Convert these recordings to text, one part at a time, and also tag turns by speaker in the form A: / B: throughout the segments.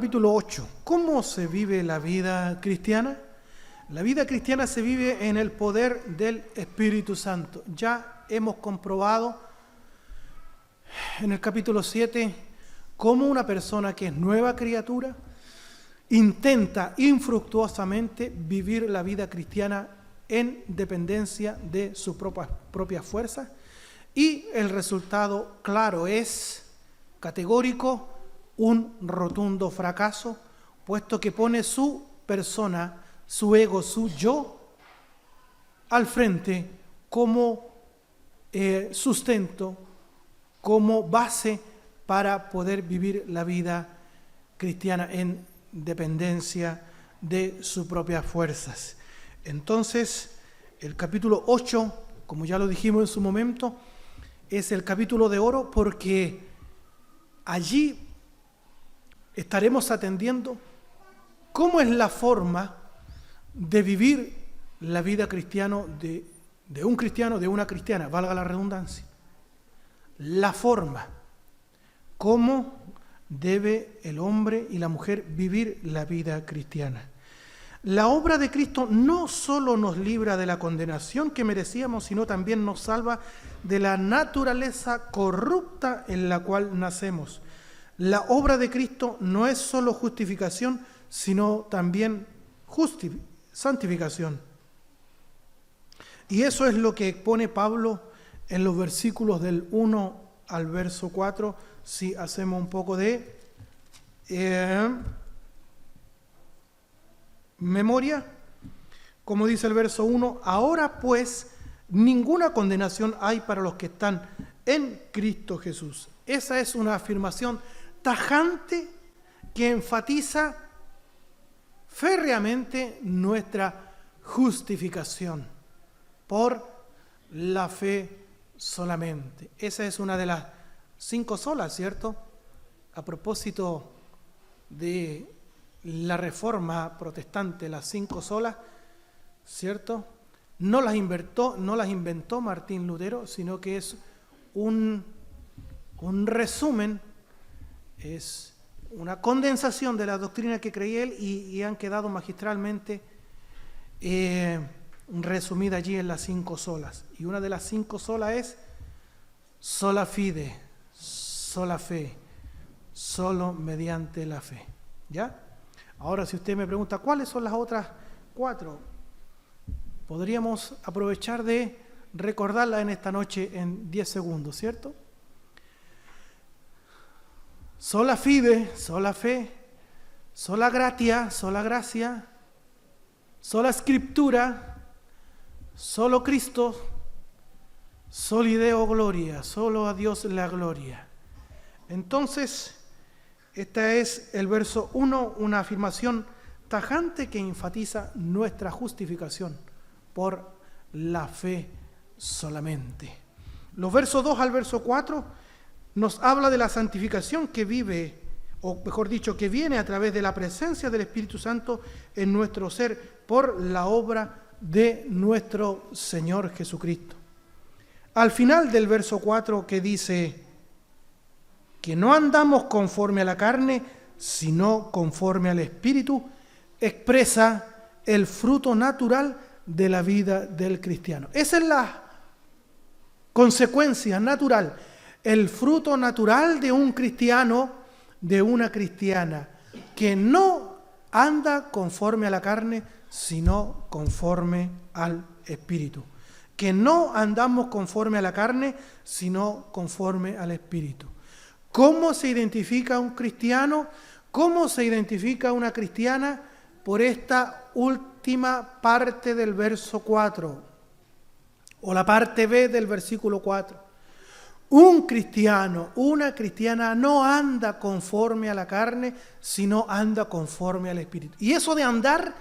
A: capítulo 8. ¿Cómo se vive la vida cristiana? La vida cristiana se vive en el poder del Espíritu Santo. Ya hemos comprobado en el capítulo 7 cómo una persona que es nueva criatura intenta infructuosamente vivir la vida cristiana en dependencia de su propia fuerza, y el resultado claro es categórico, un rotundo fracaso, puesto que pone su persona, su ego, su yo al frente como sustento, como base para poder vivir la vida cristiana en dependencia de sus propias fuerzas. Entonces, el capítulo 8, como ya lo dijimos en su momento, es el capítulo de oro porque allí estaremos atendiendo cómo es la forma de vivir la vida cristiana de un cristiano, de una cristiana, valga la redundancia. La forma, cómo debe el hombre y la mujer vivir la vida cristiana. La obra de Cristo no solo nos libra de la condenación que merecíamos, sino también nos salva de la naturaleza corrupta en la cual nacemos. La obra de Cristo no es solo justificación, sino también santificación. Y eso es lo que pone Pablo en los versículos del 1 al verso 4, si hacemos un poco de memoria. Como dice el verso 1, ahora pues ninguna condenación hay para los que están en Cristo Jesús. Esa es una afirmación tajante que enfatiza férreamente nuestra justificación por la fe solamente. Esa es una de las 5 solas, ¿cierto? A propósito de la reforma protestante, las 5 solas, ¿cierto? No las inventó Martín Lutero, sino que es un resumen, es una condensación de la doctrina que creía él y han quedado magistralmente resumidas allí en las 5 solas. Y una de las 5 solas es sola fide, sola fe, solo mediante la fe. ¿Ya? Ahora, si usted me pregunta, ¿cuáles son las otras 4? Podríamos aprovechar de recordarlas en esta noche en 10 segundos, ¿cierto? Sola fide, sola fe, sola gratia, sola gracia, sola escritura, solo Cristo, soli Deo gloria, solo a Dios la gloria. Entonces, este es el verso 1, una afirmación tajante que enfatiza nuestra justificación por la fe solamente. Los versos 2 al verso 4 nos habla de la santificación que vive, o mejor dicho, que viene a través de la presencia del Espíritu Santo en nuestro ser por la obra de nuestro Señor Jesucristo. Al final del verso 4, que dice que no andamos conforme a la carne, sino conforme al Espíritu, expresa el fruto natural de la vida del cristiano. Esa es la consecuencia natural, el fruto natural de un cristiano, de una cristiana, que no anda conforme a la carne, sino conforme al Espíritu. Que no andamos conforme a la carne, sino conforme al Espíritu. ¿Cómo se identifica un cristiano? ¿Cómo se identifica una cristiana? Por esta última parte del verso 4, o la parte B del versículo 4. Un cristiano, una cristiana no anda conforme a la carne, sino anda conforme al Espíritu. Y eso de andar,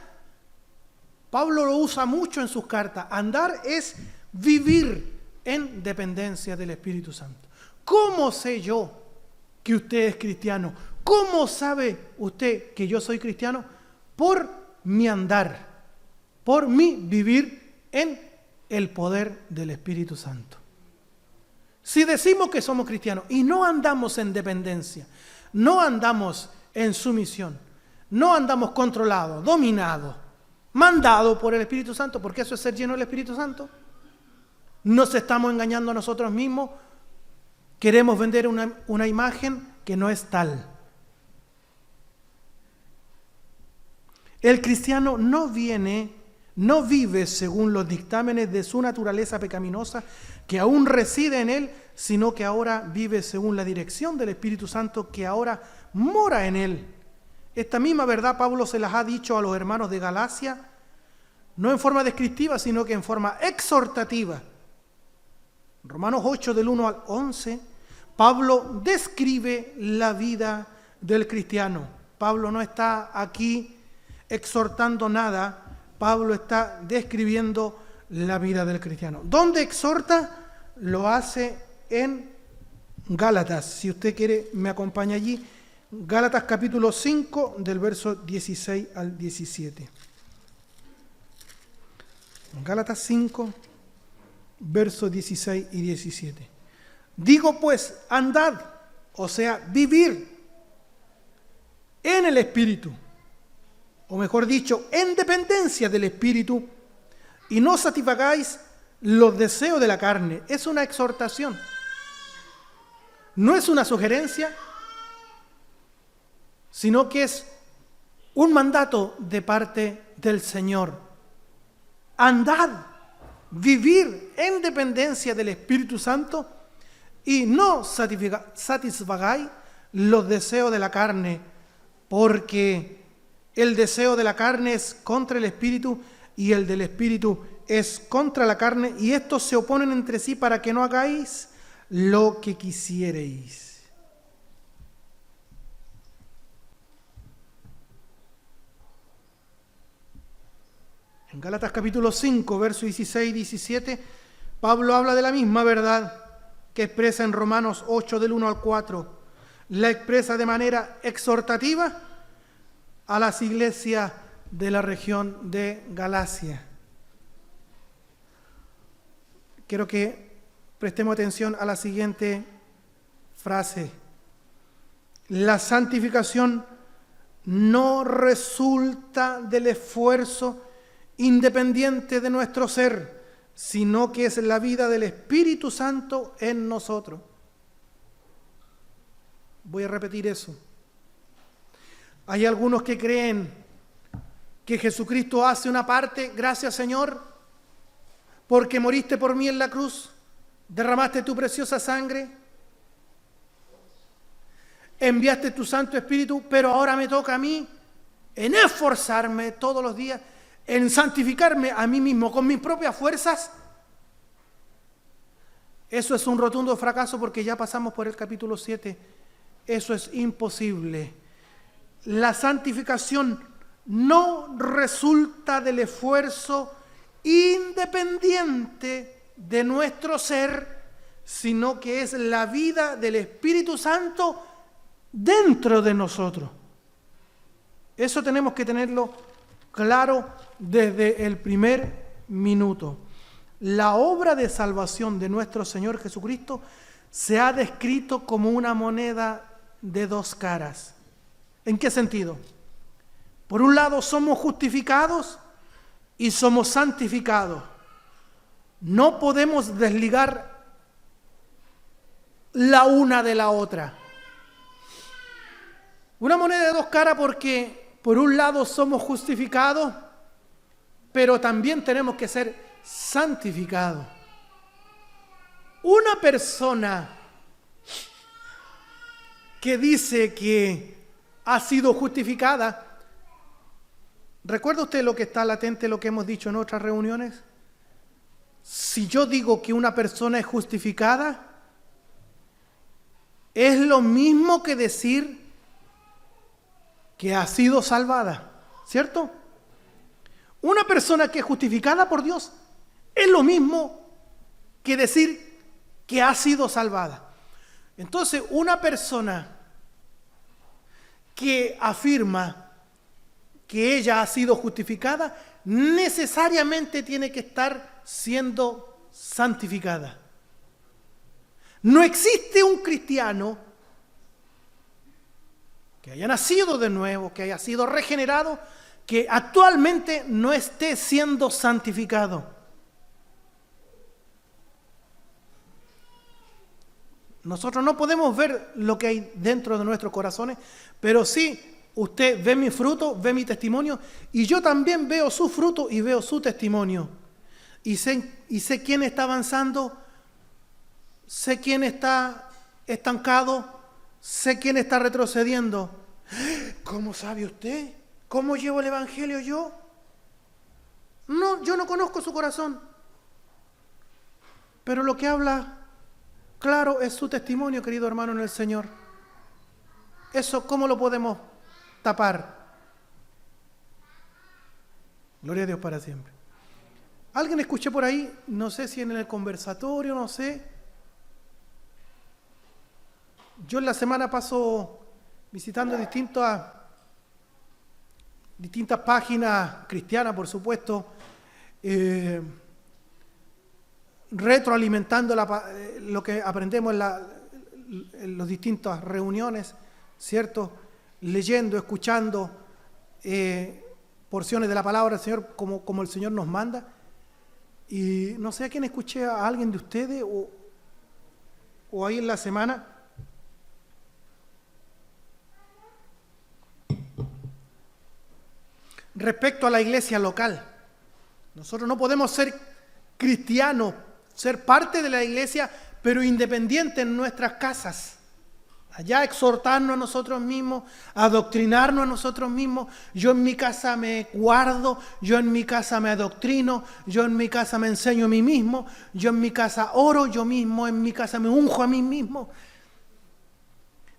A: Pablo lo usa mucho en sus cartas. Andar es vivir en dependencia del Espíritu Santo. ¿Cómo sé yo que usted es cristiano? ¿Cómo sabe usted que yo soy cristiano? Por mi andar, por mi vivir en el poder del Espíritu Santo. Si decimos que somos cristianos y no andamos en dependencia, no andamos en sumisión. No andamos controlados, dominados, mandados por el Espíritu Santo, porque eso es ser lleno del Espíritu Santo. Nos estamos engañando a nosotros mismos. Queremos vender una imagen que no es tal. El cristiano no vive según los dictámenes de su naturaleza pecaminosa, que aún reside en él, sino que ahora vive según la dirección del Espíritu Santo, que ahora mora en él. Esta misma verdad Pablo se las ha dicho a los hermanos de Galacia, no en forma descriptiva, sino que en forma exhortativa. Romanos 8, del 1 al 11, Pablo describe la vida del cristiano. Pablo no está aquí exhortando nada, Pablo está describiendo la vida del cristiano. ¿Dónde exhorta? Lo hace en Gálatas. Si usted quiere, me acompaña allí. Gálatas capítulo 5, del verso 16 al 17. Gálatas 5, versos 16 y 17. Digo pues, andad, o sea, vivir en el Espíritu, o mejor dicho, en dependencia del Espíritu, y no satisfagáis los deseos de la carne. Es una exhortación, no es una sugerencia, sino que es un mandato de parte del Señor. Andad, vivir en dependencia del Espíritu Santo y no satisfagáis los deseos de la carne, porque el deseo de la carne es contra el Espíritu y el del Espíritu es contra la carne, y estos se oponen entre sí para que no hagáis lo que quisiereis. En Gálatas capítulo 5, versos 16 y 17, Pablo habla de la misma verdad que expresa en Romanos 8, del 1 al 4. La expresa de manera exhortativa a las iglesias de la región de Galacia. Quiero que prestemos atención a la siguiente frase. La santificación no resulta del esfuerzo independiente de nuestro ser, sino que es la vida del Espíritu Santo en nosotros. Voy a repetir eso. Hay algunos que creen que Jesucristo hace una parte, gracias Señor, porque moriste por mí en la cruz, derramaste tu preciosa sangre, enviaste tu Santo Espíritu, pero ahora me toca a mí en esforzarme todos los días, en santificarme a mí mismo con mis propias fuerzas. Eso es un rotundo fracaso, porque ya pasamos por el capítulo 7. Eso es imposible. La santificación no resulta del esfuerzo independiente de nuestro ser, sino que es la vida del Espíritu Santo dentro de nosotros. Eso tenemos que tenerlo claro desde el primer minuto. La obra de salvación de nuestro Señor Jesucristo se ha descrito como una moneda de dos caras. ¿En qué sentido? Por un lado, somos justificados y somos santificados. No podemos desligar la una de la otra. Una moneda de dos caras, porque por un lado somos justificados, pero también tenemos que ser santificados. Una persona que dice que ha sido justificada, ¿recuerda usted lo que está latente, lo que hemos dicho en otras reuniones? Si yo digo que una persona es justificada, es lo mismo que decir que ha sido salvada, ¿cierto? Una persona que es justificada por Dios es lo mismo que decir que ha sido salvada. Entonces, una persona que afirma que ella ha sido justificada, necesariamente tiene que estar siendo santificada. No existe un cristiano que haya nacido de nuevo, que haya sido regenerado, que actualmente no esté siendo santificado. Nosotros no podemos ver lo que hay dentro de nuestros corazones, pero sí, usted ve mi fruto, ve mi testimonio, y yo también veo su fruto y veo su testimonio. Y sé quién está avanzando, sé quién está estancado, sé quién está retrocediendo. ¿Cómo sabe usted? ¿Cómo llevo el evangelio yo? No, yo no conozco su corazón. Pero lo que habla claro es su testimonio, querido hermano en el Señor. Eso, ¿cómo lo podemos tapar? Gloria a Dios para siempre. Alguien escuché por ahí, no sé si en el conversatorio, no sé. Yo en la semana paso visitando distintas páginas cristianas, por supuesto, retroalimentando lo que aprendemos en las distintas reuniones, ¿cierto? Leyendo, escuchando porciones de la palabra del Señor como el Señor nos manda. Y no sé a quién escuché, a alguien de ustedes o ahí en la semana. Respecto a la iglesia local, nosotros no podemos ser cristianos, ser parte de la iglesia, pero independientes en nuestras casas. Allá exhortarnos a nosotros mismos, adoctrinarnos a nosotros mismos. Yo en mi casa me guardo, yo en mi casa me adoctrino, yo en mi casa me enseño a mí mismo, yo en mi casa oro yo mismo, en mi casa me unjo a mí mismo.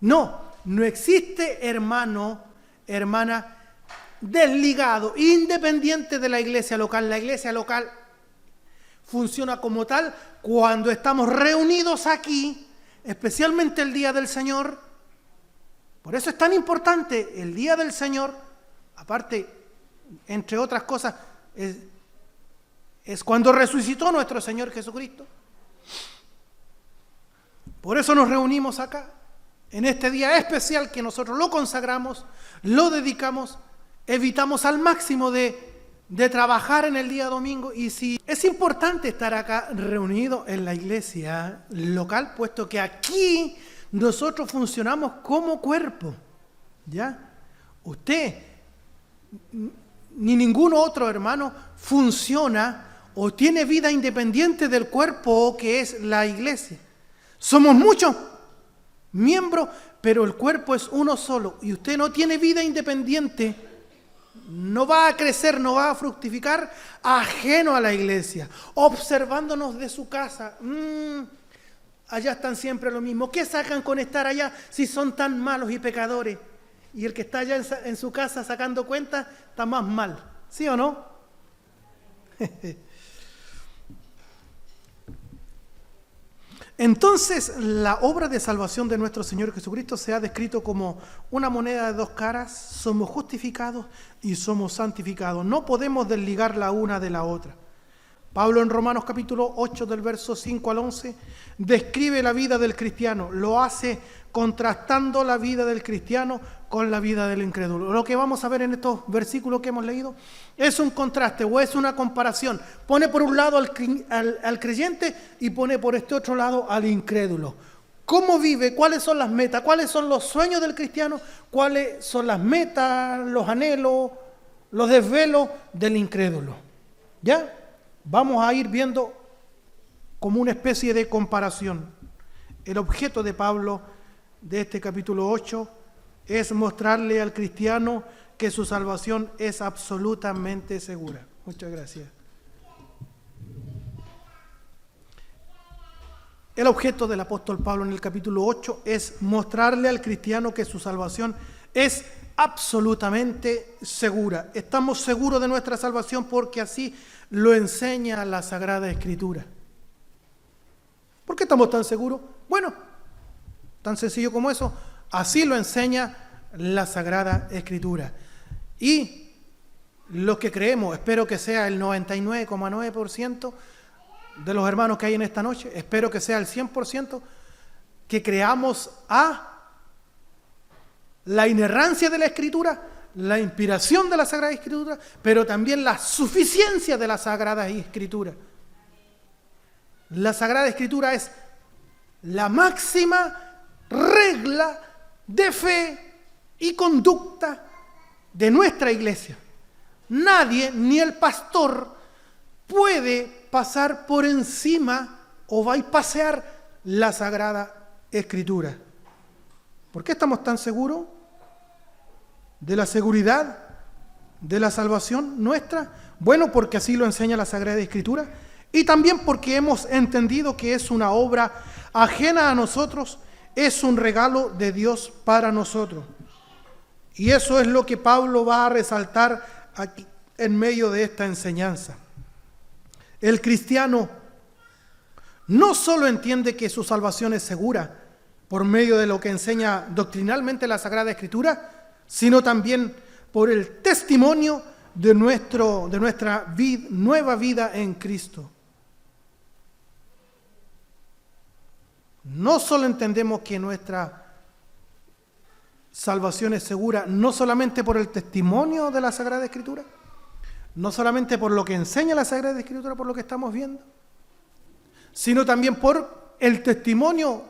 A: No existe hermano, hermana, desligado, independiente de la iglesia local. La iglesia local funciona como tal cuando estamos reunidos aquí, especialmente el día del Señor. Por eso es tan importante el día del Señor. Aparte, entre otras cosas, es cuando resucitó nuestro Señor Jesucristo. Por eso nos reunimos acá, en este día especial que nosotros lo consagramos, lo dedicamos. Evitamos al máximo de trabajar en el día domingo, y si es importante estar acá reunidos en la iglesia local, puesto que aquí nosotros funcionamos como cuerpo, ¿ya? Usted ni ningún otro hermano funciona o tiene vida independiente del cuerpo que es la iglesia. Somos muchos miembros, pero el cuerpo es uno solo, y usted no tiene vida independiente. No va a crecer, no va a fructificar ajeno a la iglesia, observándonos de su casa. Allá están siempre lo mismo. ¿Qué sacan con estar allá si son tan malos y pecadores? Y el que está allá en su casa sacando cuentas está más mal. ¿Sí o no? Entonces, la obra de salvación de nuestro Señor Jesucristo se ha descrito como una moneda de dos caras. Somos justificados y somos santificados. No podemos desligar la una de la otra. Pablo en Romanos capítulo 8 del verso 5 al 11 describe la vida del cristiano. Lo hace contrastando la vida del cristiano con la vida del incrédulo. Lo que vamos a ver en estos versículos que hemos leído es un contraste o es una comparación. Pone por un lado al creyente y pone por este otro lado al incrédulo. ¿Cómo vive? ¿Cuáles son las metas? ¿Cuáles son los sueños del cristiano? ¿Cuáles son las metas, los anhelos, los desvelos del incrédulo? ¿Ya? Vamos a ir viendo como una especie de comparación. El objeto de Pablo de este capítulo 8 es mostrarle al cristiano que su salvación es absolutamente segura. Muchas gracias. El objeto del apóstol Pablo en el capítulo 8 es mostrarle al cristiano que su salvación es absolutamente segura. Estamos seguros de nuestra salvación porque así lo enseña la Sagrada Escritura. ¿Por qué estamos tan seguros? Bueno, tan sencillo como eso, así lo enseña la Sagrada Escritura. Y los que creemos, espero que sea el 99,9% de los hermanos que hay en esta noche, espero que sea el 100%, que creamos a la inerrancia de la Escritura, la inspiración de la Sagrada Escritura, pero también la suficiencia de la Sagrada Escritura. La Sagrada Escritura es la máxima regla de fe y conducta de nuestra iglesia. Nadie, ni el pastor, puede pasar por encima o bypassear la Sagrada Escritura. ¿Por qué estamos tan seguros de la seguridad de la salvación nuestra? Bueno, porque así lo enseña la Sagrada Escritura, y también porque hemos entendido que es una obra ajena a nosotros, es un regalo de Dios para nosotros. Y eso es lo que Pablo va a resaltar aquí en medio de esta enseñanza. El cristiano no solo entiende que su salvación es segura por medio de lo que enseña doctrinalmente la Sagrada Escritura, sino también por el testimonio de nuestra nueva vida en Cristo. No solo entendemos que nuestra salvación es segura, no solamente por el testimonio de la Sagrada Escritura, no solamente por lo que enseña la Sagrada Escritura, por lo que estamos viendo, sino también por el testimonio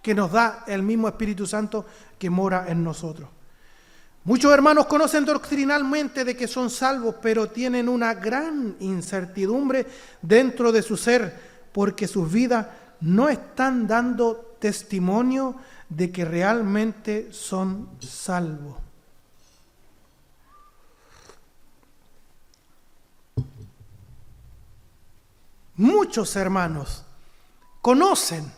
A: que nos da el mismo Espíritu Santo que mora en nosotros. Muchos hermanos conocen doctrinalmente de que son salvos, pero tienen una gran incertidumbre dentro de su ser, porque sus vidas no están dando testimonio de que realmente son salvos. Muchos hermanos conocen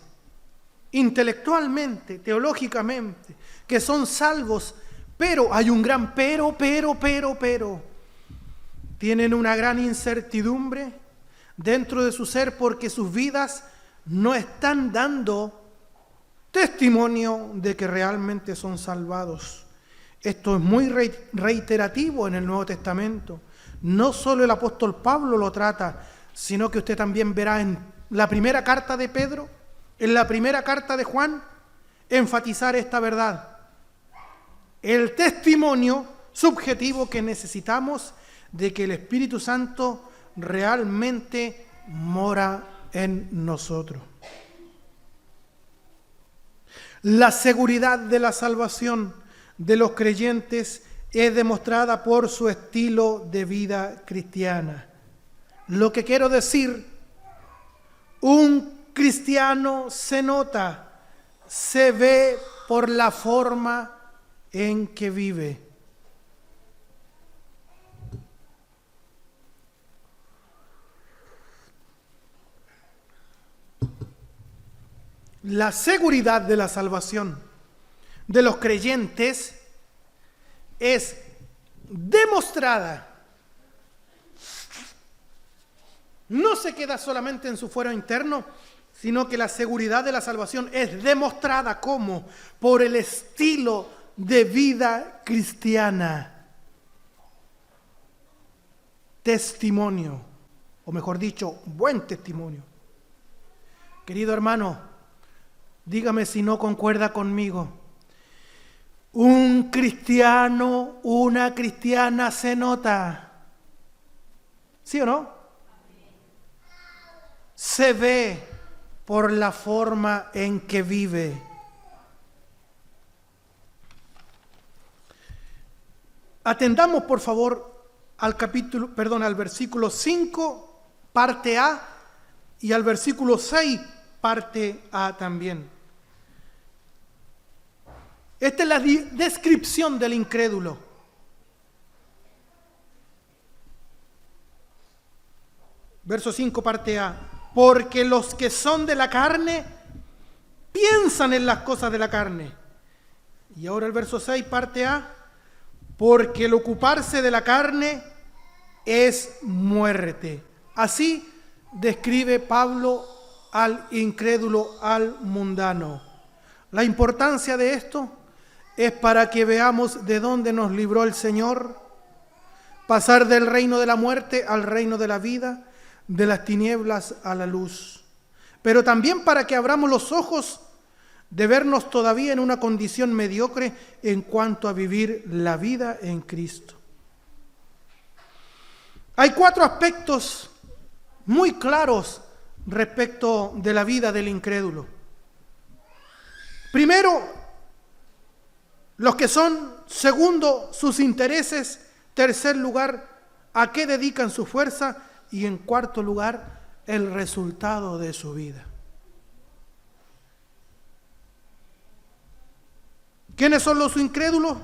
A: intelectualmente, teológicamente, que son salvos, pero hay un gran pero. Tienen una gran incertidumbre dentro de su ser porque sus vidas no están dando testimonio de que realmente son salvados. Esto es muy reiterativo en el Nuevo Testamento. No solo el apóstol Pablo lo trata, sino que usted también verá en la primera carta de Pedro, en la primera carta de Juan, enfatizar esta verdad. El testimonio subjetivo que necesitamos de que el Espíritu Santo realmente mora en nosotros. La seguridad de la salvación de los creyentes es demostrada por su estilo de vida cristiana. Lo que quiero decir, un cristiano se nota, se ve por la forma en que vive. La seguridad de la salvación de los creyentes es demostrada. No se queda solamente en su fuero interno, sino que la seguridad de la salvación es demostrada como por el estilo de vida cristiana. Testimonio, o mejor dicho, buen testimonio. Querido hermano, dígame si no concuerda conmigo. Un cristiano, una cristiana se nota. ¿Sí o no? Se ve por la forma en que vive. Atendamos, por favor, al versículo 5, parte A, y al versículo 6, parte A también. Esta es la descripción del incrédulo. Verso 5, parte A. Porque los que son de la carne piensan en las cosas de la carne. Y ahora el verso 6, parte A. Porque el ocuparse de la carne es muerte. Así describe Pablo al incrédulo, al mundano. La importancia de esto es para que veamos de dónde nos libró el Señor, pasar del reino de la muerte al reino de la vida, de las tinieblas a la luz. Pero también para que abramos los ojos de vernos todavía en una condición mediocre en cuanto a vivir la vida en Cristo. Hay 4 aspectos muy claros respecto de la vida del incrédulo. Primero, los que son. Segundo, sus intereses. Tercer lugar, a qué dedican su fuerza. Y en cuarto lugar, el resultado de su vida. ¿Quiénes son los incrédulos?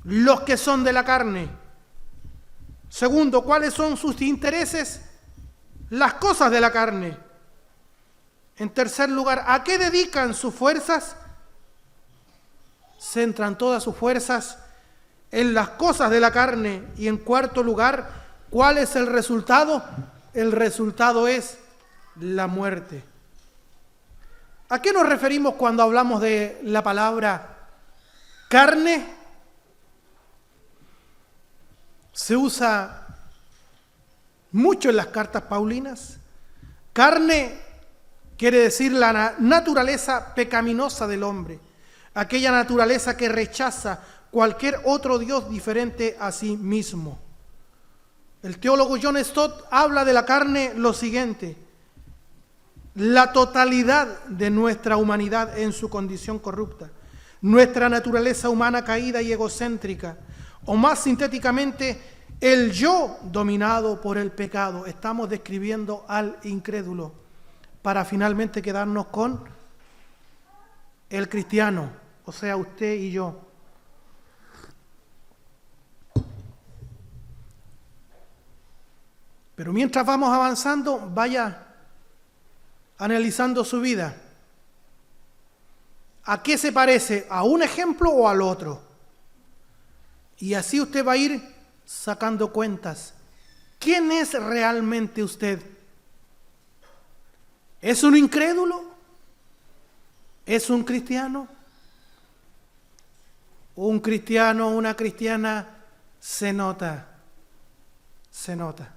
A: Los que son de la carne. Segundo, ¿cuáles son sus intereses? Las cosas de la carne. En tercer lugar, ¿a qué dedican sus fuerzas? Centran todas sus fuerzas en las cosas de la carne. Y en cuarto lugar, ¿cuál es el resultado? El resultado es la muerte. ¿A qué nos referimos cuando hablamos de la palabra carne? Se usa mucho en las cartas paulinas. Carne quiere decir la naturaleza pecaminosa del hombre, aquella naturaleza que rechaza cualquier otro Dios diferente a sí mismo. El teólogo John Stott habla de la carne lo siguiente: la totalidad de nuestra humanidad en su condición corrupta, nuestra naturaleza humana caída y egocéntrica, o más sintéticamente, el yo dominado por el pecado. Estamos describiendo al incrédulo para finalmente quedarnos con el cristiano, o sea, usted y yo. Pero mientras vamos avanzando, vaya analizando su vida. ¿A qué se parece? ¿A un ejemplo o al otro? Y así usted va a ir sacando cuentas. ¿Quién es realmente usted? ¿Es un incrédulo? ¿Es un cristiano? Un cristiano, una cristiana, se nota. Se nota.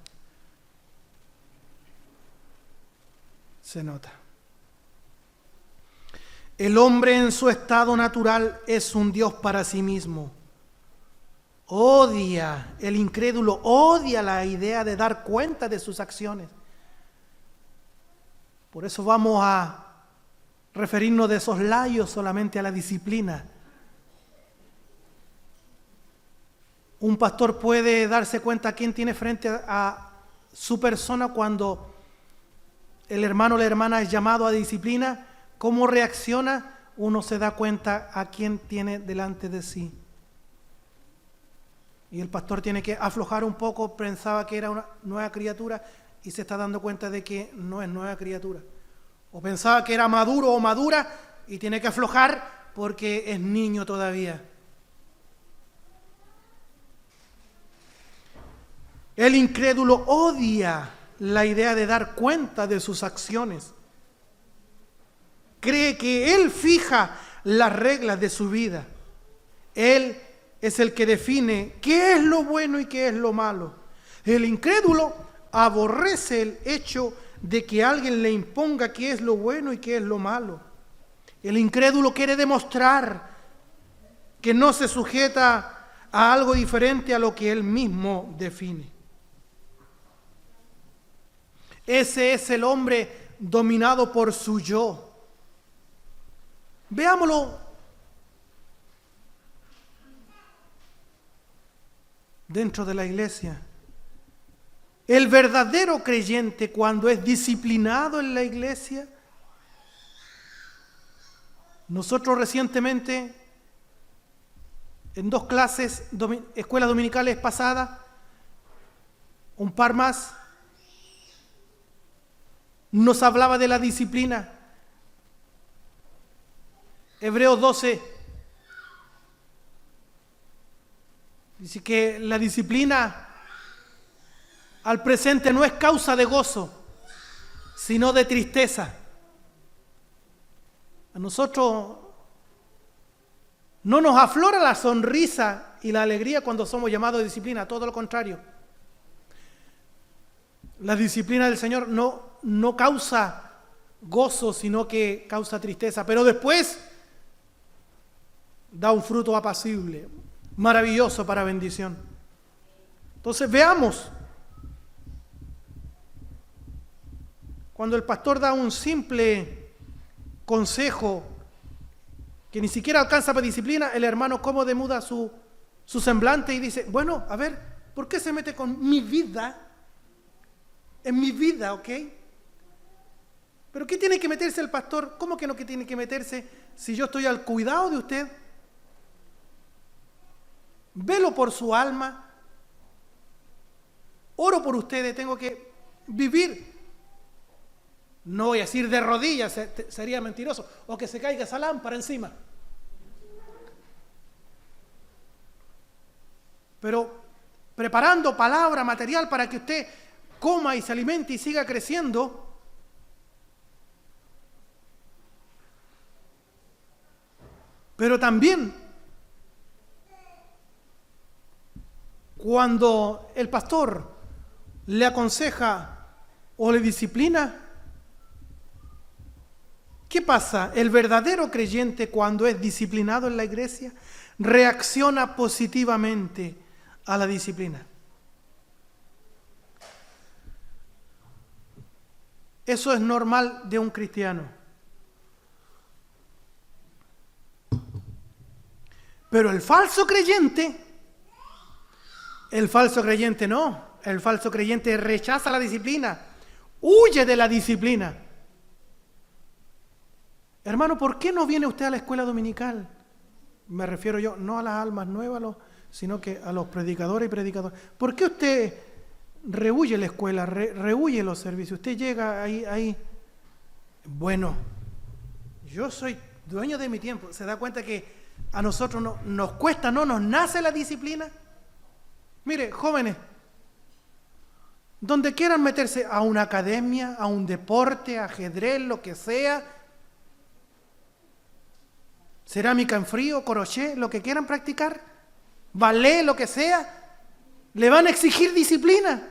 A: Se nota. El hombre en su estado natural es un Dios para sí mismo. Odia, el incrédulo odia la idea de dar cuenta de sus acciones. Por eso vamos a referirnos de soslayo solamente a la disciplina. Un pastor puede darse cuenta quién tiene frente a su persona cuando el hermano o la hermana es llamado a disciplina. ¿Cómo reacciona? Uno se da cuenta a quién tiene delante de sí. Y el pastor tiene que aflojar un poco, pensaba que era una nueva criatura y se está dando cuenta de que no es nueva criatura. O pensaba que era maduro o madura y tiene que aflojar porque es niño todavía. El incrédulo odia la idea de dar cuenta de sus acciones. Cree que él fija las reglas de su vida. Él es el que define qué es lo bueno y qué es lo malo. El incrédulo aborrece el hecho de que alguien le imponga qué es lo bueno y qué es lo malo. El incrédulo quiere demostrar que no se sujeta a algo diferente a lo que él mismo define. Ese es el hombre dominado por su yo. Veámoslo dentro de la iglesia. El verdadero creyente, cuando es disciplinado en la iglesia, nosotros recientemente, en 2 clases, escuelas dominicales pasadas, un par más, nos hablaba de la disciplina. Hebreos 12 dice que la disciplina al presente no es causa de gozo, sino de tristeza. A nosotros no nos aflora la sonrisa y la alegría cuando somos llamados a disciplina, todo lo contrario. La disciplina del Señor no causa gozo, sino que causa tristeza. Pero después da un fruto apacible, maravilloso para bendición. Entonces veamos. Cuando el pastor da un simple consejo que ni siquiera alcanza para disciplina, el hermano cómo demuda su semblante y dice, bueno, a ver, ¿por qué se mete con mi vida? En mi vida, ¿ok? ¿Pero qué tiene que meterse el pastor? ¿Cómo que no que tiene que meterse si yo estoy al cuidado de usted? Velo por su alma. Oro por ustedes, tengo que vivir. No voy a decir de rodillas, sería mentiroso. O que se caiga esa lámpara encima. Pero preparando palabra, material para que usted coma y se alimente y siga creciendo. Pero también, cuando el pastor le aconseja o le disciplina, ¿qué pasa? El verdadero creyente, cuando es disciplinado en la iglesia, reacciona positivamente a la disciplina. Eso es normal de un cristiano. Pero el falso creyente no. El falso creyente rechaza la disciplina, huye de la disciplina. Hermano, ¿por qué no viene usted a la escuela dominical? Me refiero yo no a las almas nuevas, sino que a los predicadores y predicadoras. ¿Por qué usted rehuye la escuela, rehuye los servicios? Usted llega ahí. Bueno, yo soy dueño de mi tiempo. ¿Se da cuenta que a nosotros nos cuesta, no nos nace la disciplina? Mire, jóvenes, donde quieran meterse a una academia, a un deporte, ajedrez, lo que sea, cerámica en frío, crochet, lo que quieran practicar, ballet, lo que sea, le van a exigir disciplina.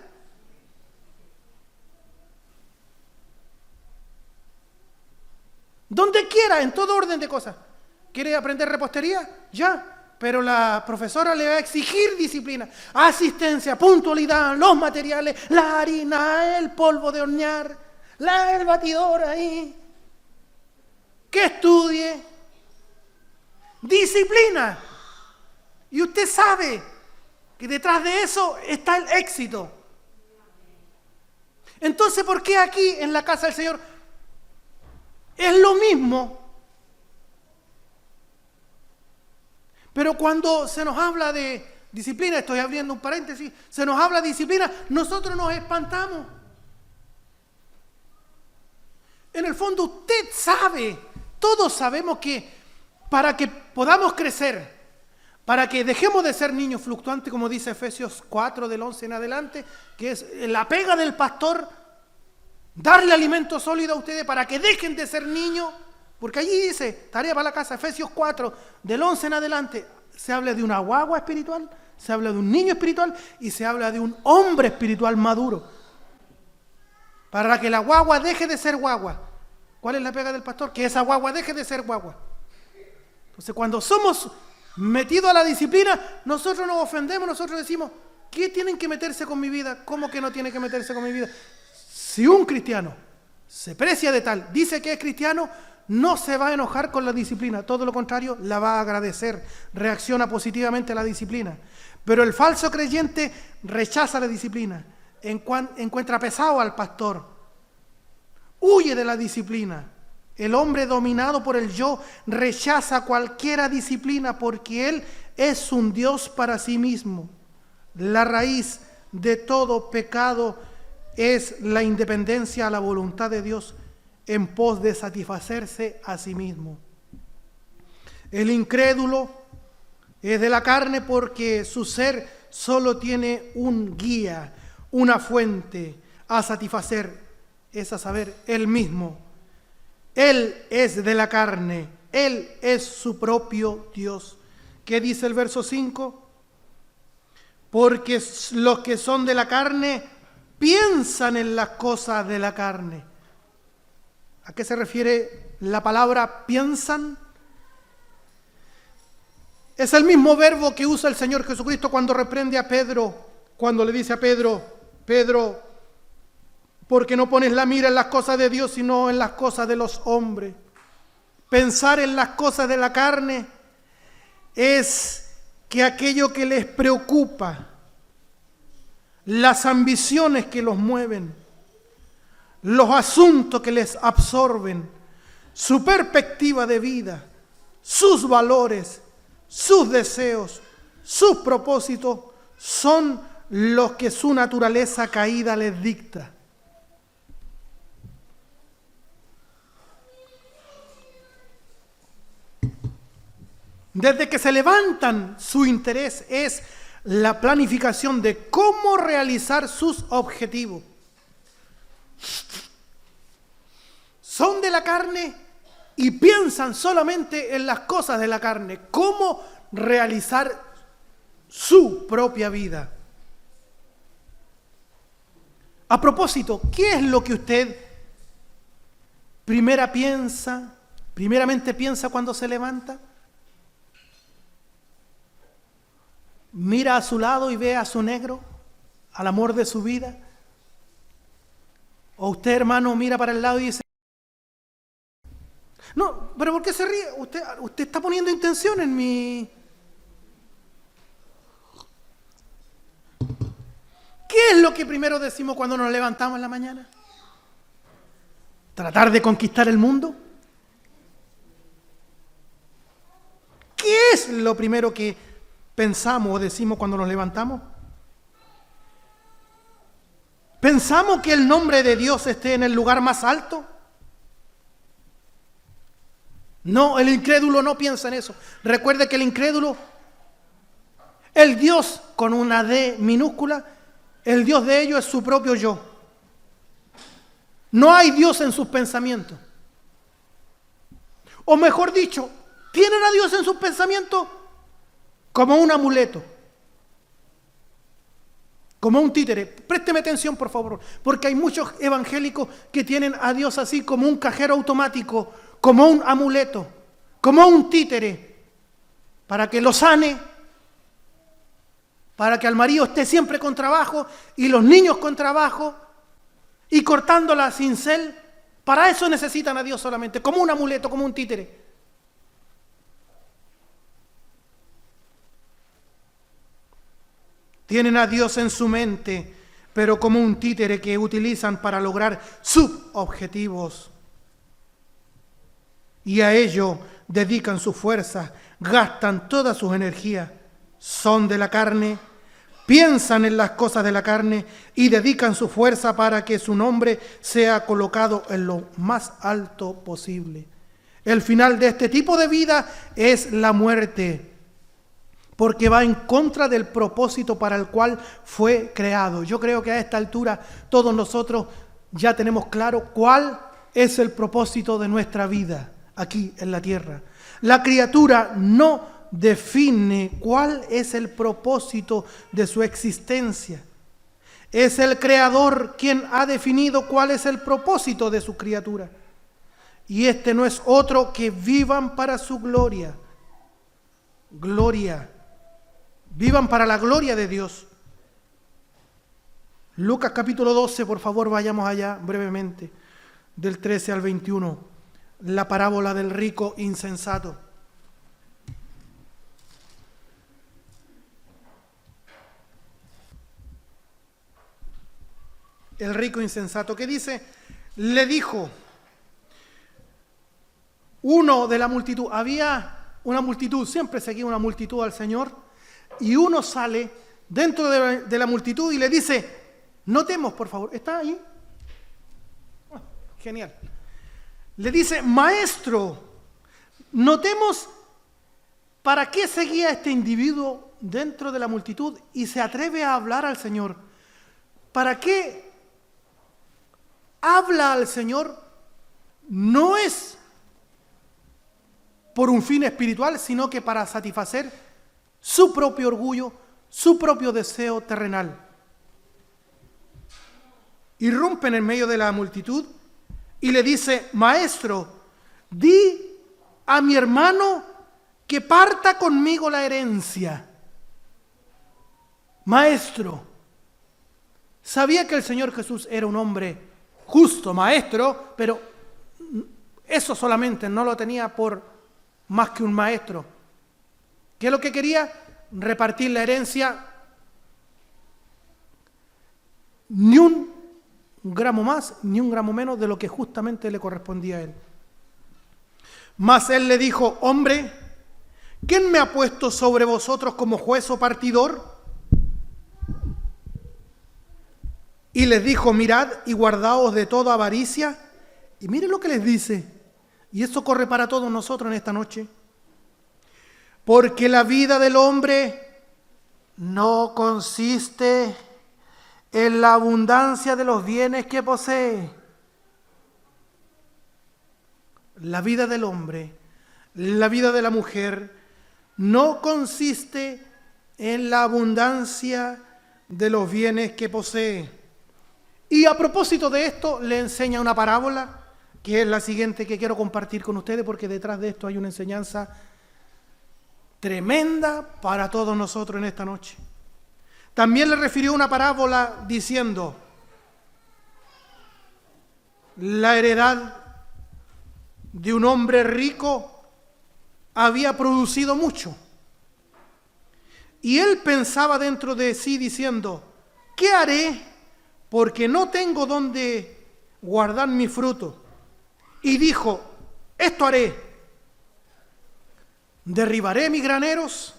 A: Donde quiera, en todo orden de cosas. ¿Quiere aprender repostería? Ya. Pero la profesora le va a exigir disciplina, asistencia, puntualidad, los materiales, la harina, el polvo de hornear, el batidor ahí. Que estudie. Disciplina. Y usted sabe que detrás de eso está el éxito. Entonces, ¿por qué aquí en la casa del Señor es lo mismo? Pero cuando se nos habla de disciplina, estoy abriendo un paréntesis, se nos habla de disciplina, nosotros nos espantamos. En el fondo usted sabe, todos sabemos que para que podamos crecer, para que dejemos de ser niños fluctuantes, como dice Efesios 4 del 11 en adelante, que es la pega del pastor, darle alimento sólido a ustedes para que dejen de ser niños. Porque allí dice, tarea para la casa, Efesios 4, del 11 en adelante, se habla de una guagua espiritual, se habla de un niño espiritual y se habla de un hombre espiritual maduro. Para que la guagua deje de ser guagua. ¿Cuál es la pega del pastor? Que esa guagua deje de ser guagua. Entonces, cuando somos metidos a la disciplina, nosotros nos ofendemos, nosotros decimos, ¿qué tienen que meterse con mi vida? ¿Cómo que no tiene que meterse con mi vida? Si un cristiano se precia de tal, dice que es cristiano, no se va a enojar con la disciplina, todo lo contrario, la va a agradecer, reacciona positivamente a la disciplina. Pero el falso creyente rechaza la disciplina, encuentra pesado al pastor, huye de la disciplina. El hombre dominado por el yo rechaza cualquier disciplina porque él es un Dios para sí mismo. La raíz de todo pecado es la independencia a la voluntad de Dios en pos de satisfacerse a sí mismo. El incrédulo es de la carne porque su ser solo tiene un guía, una fuente a satisfacer, es a saber, él mismo. Él es de la carne, él es su propio Dios. ¿Qué dice el verso 5? Porque los que son de la carne piensan en las cosas de la carne. ¿A qué se refiere la palabra piensan? Es el mismo verbo que usa el Señor Jesucristo cuando reprende a Pedro, cuando le dice a Pedro, Pedro, ¿por qué no pones la mira en las cosas de Dios sino en las cosas de los hombres? Pensar en las cosas de la carne es que aquello que les preocupa, las ambiciones que los mueven, los asuntos que les absorben, su perspectiva de vida, sus valores, sus deseos, sus propósitos, son los que su naturaleza caída les dicta. Desde que se levantan, su interés es la planificación de cómo realizar sus objetivos. Son de la carne y piensan solamente en las cosas de la carne, cómo realizar su propia vida. A propósito, ¿qué es lo que usted primeramente piensa cuando se levanta? ¿Mira a su lado y ve a su negro, al amor de su vida? ¿O usted, hermano, mira para el lado y dice, no, pero ¿por qué se ríe? Usted está poniendo intención en mi... ¿Qué es lo que primero decimos cuando nos levantamos en la mañana? ¿Tratar de conquistar el mundo? ¿Qué es lo primero que pensamos o decimos cuando nos levantamos? ¿Pensamos que el nombre de Dios esté en el lugar más alto? No, el incrédulo no piensa en eso. Recuerde que el incrédulo, el Dios con una D minúscula, el Dios de ellos es su propio yo. No hay Dios en sus pensamientos. O mejor dicho, tienen a Dios en sus pensamientos como un amuleto, como un títere. Présteme atención, por favor, porque hay muchos evangélicos que tienen a Dios así como un cajero automático, como un amuleto, como un títere, para que lo sane, para que al marido esté siempre con trabajo y los niños con trabajo y cortando la cincel. Para eso necesitan a Dios solamente, como un amuleto, como un títere. Tienen a Dios en su mente, pero como un títere que utilizan para lograr sus objetivos. Y a ello dedican sus fuerzas, gastan toda sus energías. Son de la carne, piensan en las cosas de la carne y dedican su fuerza para que su nombre sea colocado en lo más alto posible. El final de este tipo de vida es la muerte, porque va en contra del propósito para el cual fue creado. Yo creo que a esta altura todos nosotros ya tenemos claro cuál es el propósito de nuestra vida aquí en la tierra. La criatura no define cuál es el propósito de su existencia. Es el Creador quien ha definido cuál es el propósito de su criatura. Y este no es otro que vivan para su gloria. Gloria. Vivan para la gloria de Dios. Lucas capítulo 12, por favor, vayamos allá brevemente, del 13 al 21. La parábola del rico insensato. El rico insensato, ¿qué dice? Le dijo uno de la multitud. Había una multitud, siempre seguía una multitud al Señor, y uno sale dentro de la multitud y le dice, notemos, por favor, ¿está ahí? Oh, genial. Le dice, maestro, notemos para qué seguía este individuo dentro de la multitud y se atreve a hablar al Señor. ¿Para qué habla al Señor? No es por un fin espiritual, sino que para satisfacer su propio orgullo, su propio deseo terrenal. Irrumpen en medio de la multitud y le dice: maestro, di a mi hermano que parta conmigo la herencia. Maestro, sabía que el Señor Jesús era un hombre justo, maestro, pero eso solamente no lo tenía por más que un maestro. ¿Qué es lo que quería? Repartir la herencia, ni un gramo más, ni un gramo menos de lo que justamente le correspondía a él. Mas él le dijo: hombre, ¿quién me ha puesto sobre vosotros como juez o partidor? Y les dijo: mirad y guardaos de toda avaricia. Y miren lo que les dice. Y esto corre para todos nosotros en esta noche. Porque la vida del hombre no consiste en la abundancia de los bienes que posee. La vida del hombre, la vida de la mujer, no consiste en la abundancia de los bienes que posee. Y a propósito de esto, le enseña una parábola, que es la siguiente que quiero compartir con ustedes, porque detrás de esto hay una enseñanza tremenda para todos nosotros en esta noche. También le refirió una parábola diciendo: la heredad de un hombre rico había producido mucho. Y él pensaba dentro de sí diciendo: ¿qué haré? Porque no tengo dónde guardar mi fruto. Y dijo: esto haré: derribaré mis graneros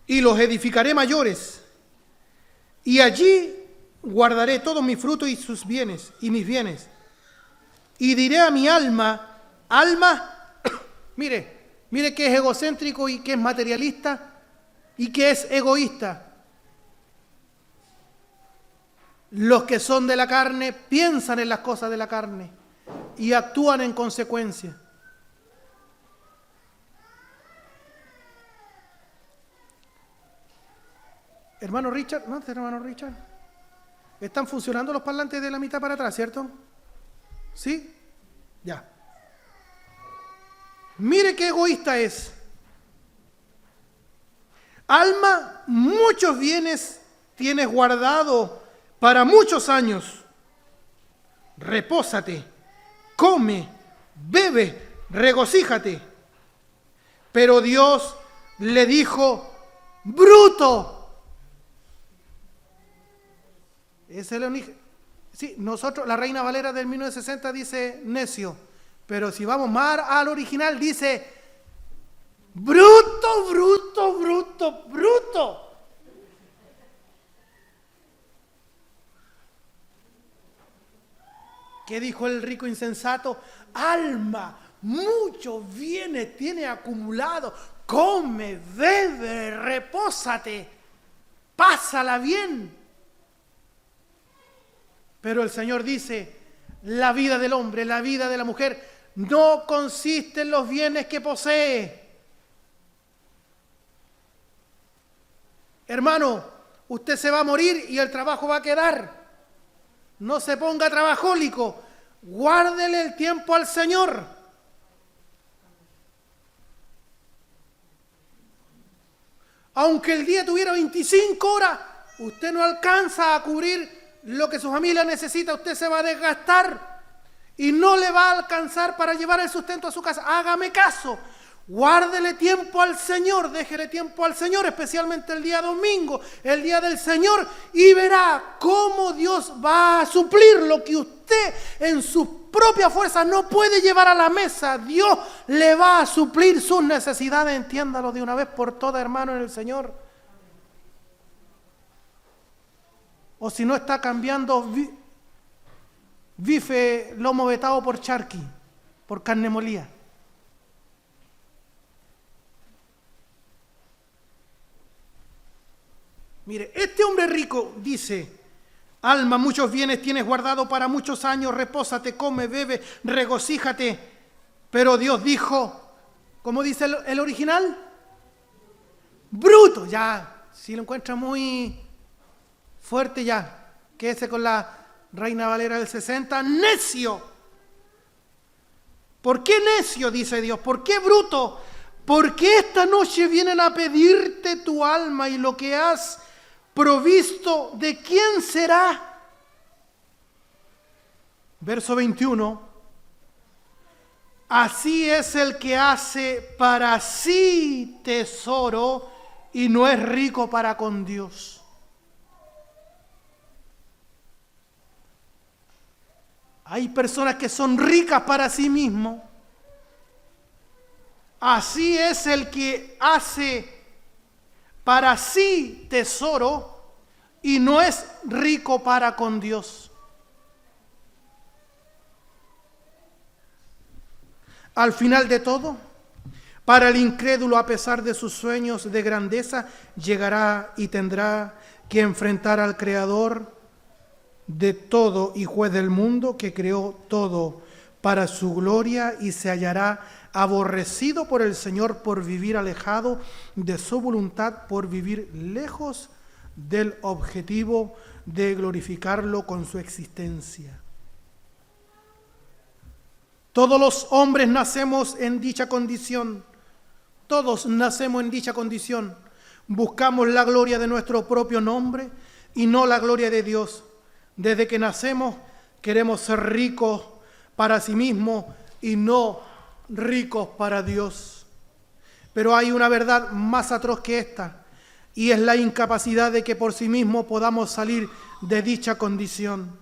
A: y los edificaré mayores, y allí guardaré todos mis frutos y sus bienes y mis bienes. Y diré a mi alma: alma, mire que es egocéntrico y que es materialista y que es egoísta. Los que son de la carne piensan en las cosas de la carne y actúan en consecuencia. Hermano Richard, ¿no? Hermano Richard, ¿están funcionando los parlantes de la mitad para atrás, cierto? ¿Sí? Ya. Mire qué egoísta es. Alma, muchos bienes tienes guardado para muchos años. Repósate, come, bebe, regocíjate. Pero Dios le dijo: bruto. Es el único. Sí, nosotros, la Reina Valera del 1960 dice necio, pero si vamos más al original dice bruto, bruto, bruto, bruto. ¿Qué dijo el rico insensato? Alma, muchos bienes tiene acumulado, come, bebe, repósate, pásala bien. Pero el Señor dice: la vida del hombre, la vida de la mujer, no consiste en los bienes que posee. Hermano, usted se va a morir y el trabajo va a quedar. No se ponga trabajólico. Guárdele el tiempo al Señor. Aunque el día tuviera 25 horas, usted no alcanza a cubrir lo que su familia necesita. Usted se va a desgastar y no le va a alcanzar para llevar el sustento a su casa. Hágame caso. Guárdele tiempo al Señor, déjele tiempo al Señor, especialmente el día domingo, el día del Señor, y verá cómo Dios va a suplir lo que usted en sus propias fuerzas no puede llevar a la mesa. Dios le va a suplir sus necesidades, entiéndalo de una vez por todas, hermano, en el Señor. O si no, está cambiando bife lomo vetado por charqui, por carne molida. Mire, este hombre rico dice: alma, muchos bienes tienes guardado para muchos años, repósate, come, bebe, regocíjate. Pero Dios dijo, ¿cómo dice el original? Bruto. Ya, si lo encuentra muy fuerte, ya, quédese con la Reina Valera del 60, necio. ¿Por qué necio? Dice Dios. ¿Por qué bruto? Porque esta noche vienen a pedirte tu alma y lo que has provisto, ¿de quién será? Verso 21. Así es el que hace para sí tesoro y no es rico para con Dios. Hay personas que son ricas para sí mismos. Así es el que hace para sí tesoro y no es rico para con Dios. Al final de todo, para el incrédulo, a pesar de sus sueños de grandeza, llegará y tendrá que enfrentar al Creador de todo y juez del mundo, que creó todo para su gloria, y se hallará aborrecido por el Señor por vivir alejado de su voluntad, por vivir lejos del objetivo de glorificarlo con su existencia. Todos los hombres nacemos en dicha condición. Todos nacemos en dicha condición. Buscamos la gloria de nuestro propio nombre y no la gloria de Dios. Desde que nacemos queremos ser ricos para sí mismos y no ricos para Dios. Pero hay una verdad más atroz que esta, y es la incapacidad de que por sí mismos podamos salir de dicha condición.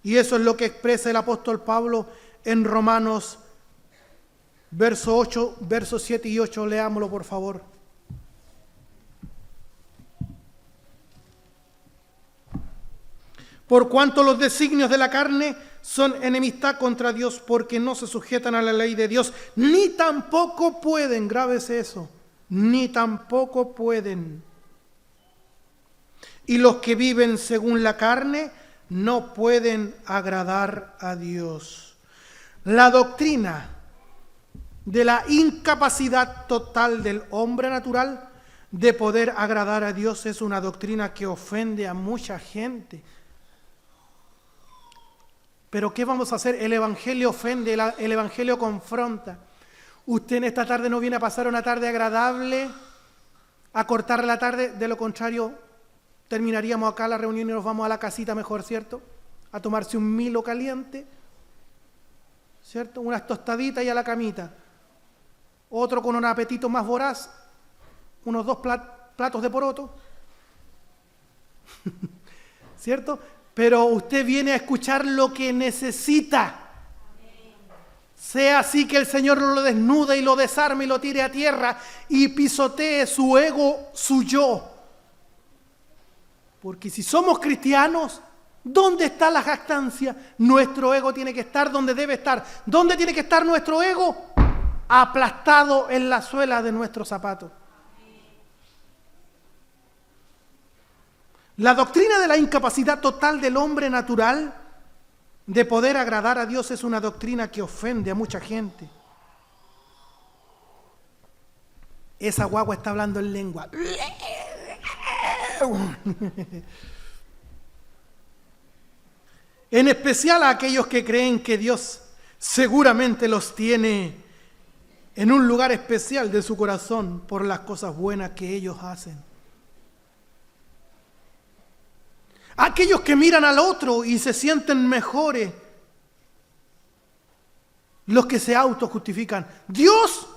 A: Y eso es lo que expresa el apóstol Pablo en Romanos, versos 7 y 8, leámoslo por favor. Por cuanto los designios de la carne son enemistad contra Dios, porque no se sujetan a la ley de Dios, ni tampoco pueden, grábese eso, ni tampoco pueden. Y los que viven según la carne no pueden agradar a Dios. La doctrina de la incapacidad total del hombre natural de poder agradar a Dios es una doctrina que ofende a mucha gente. Pero ¿qué vamos a hacer? El Evangelio ofende, el Evangelio confronta. Usted en esta tarde no viene a pasar una tarde agradable, a cortar la tarde, de lo contrario terminaríamos acá la reunión y nos vamos a la casita mejor, ¿cierto? A tomarse un Milo caliente, ¿cierto? Unas tostaditas y a la camita. Otro con un apetito más voraz, unos 2 platos de poroto, ¿cierto? Pero usted viene a escuchar lo que necesita. Sea así que el Señor lo desnude y lo desarme y lo tire a tierra y pisotee su ego, su yo. Porque si somos cristianos, ¿dónde está la jactancia? Nuestro ego tiene que estar donde debe estar. ¿Dónde tiene que estar nuestro ego? Aplastado en la suela de nuestros zapatos. La doctrina de la incapacidad total del hombre natural de poder agradar a Dios es una doctrina que ofende a mucha gente. Esa guagua está hablando en lengua. En especial a aquellos que creen que Dios seguramente los tiene en un lugar especial de su corazón por las cosas buenas que ellos hacen. Aquellos que miran al otro y se sienten mejores, los que se autojustifican. Dios,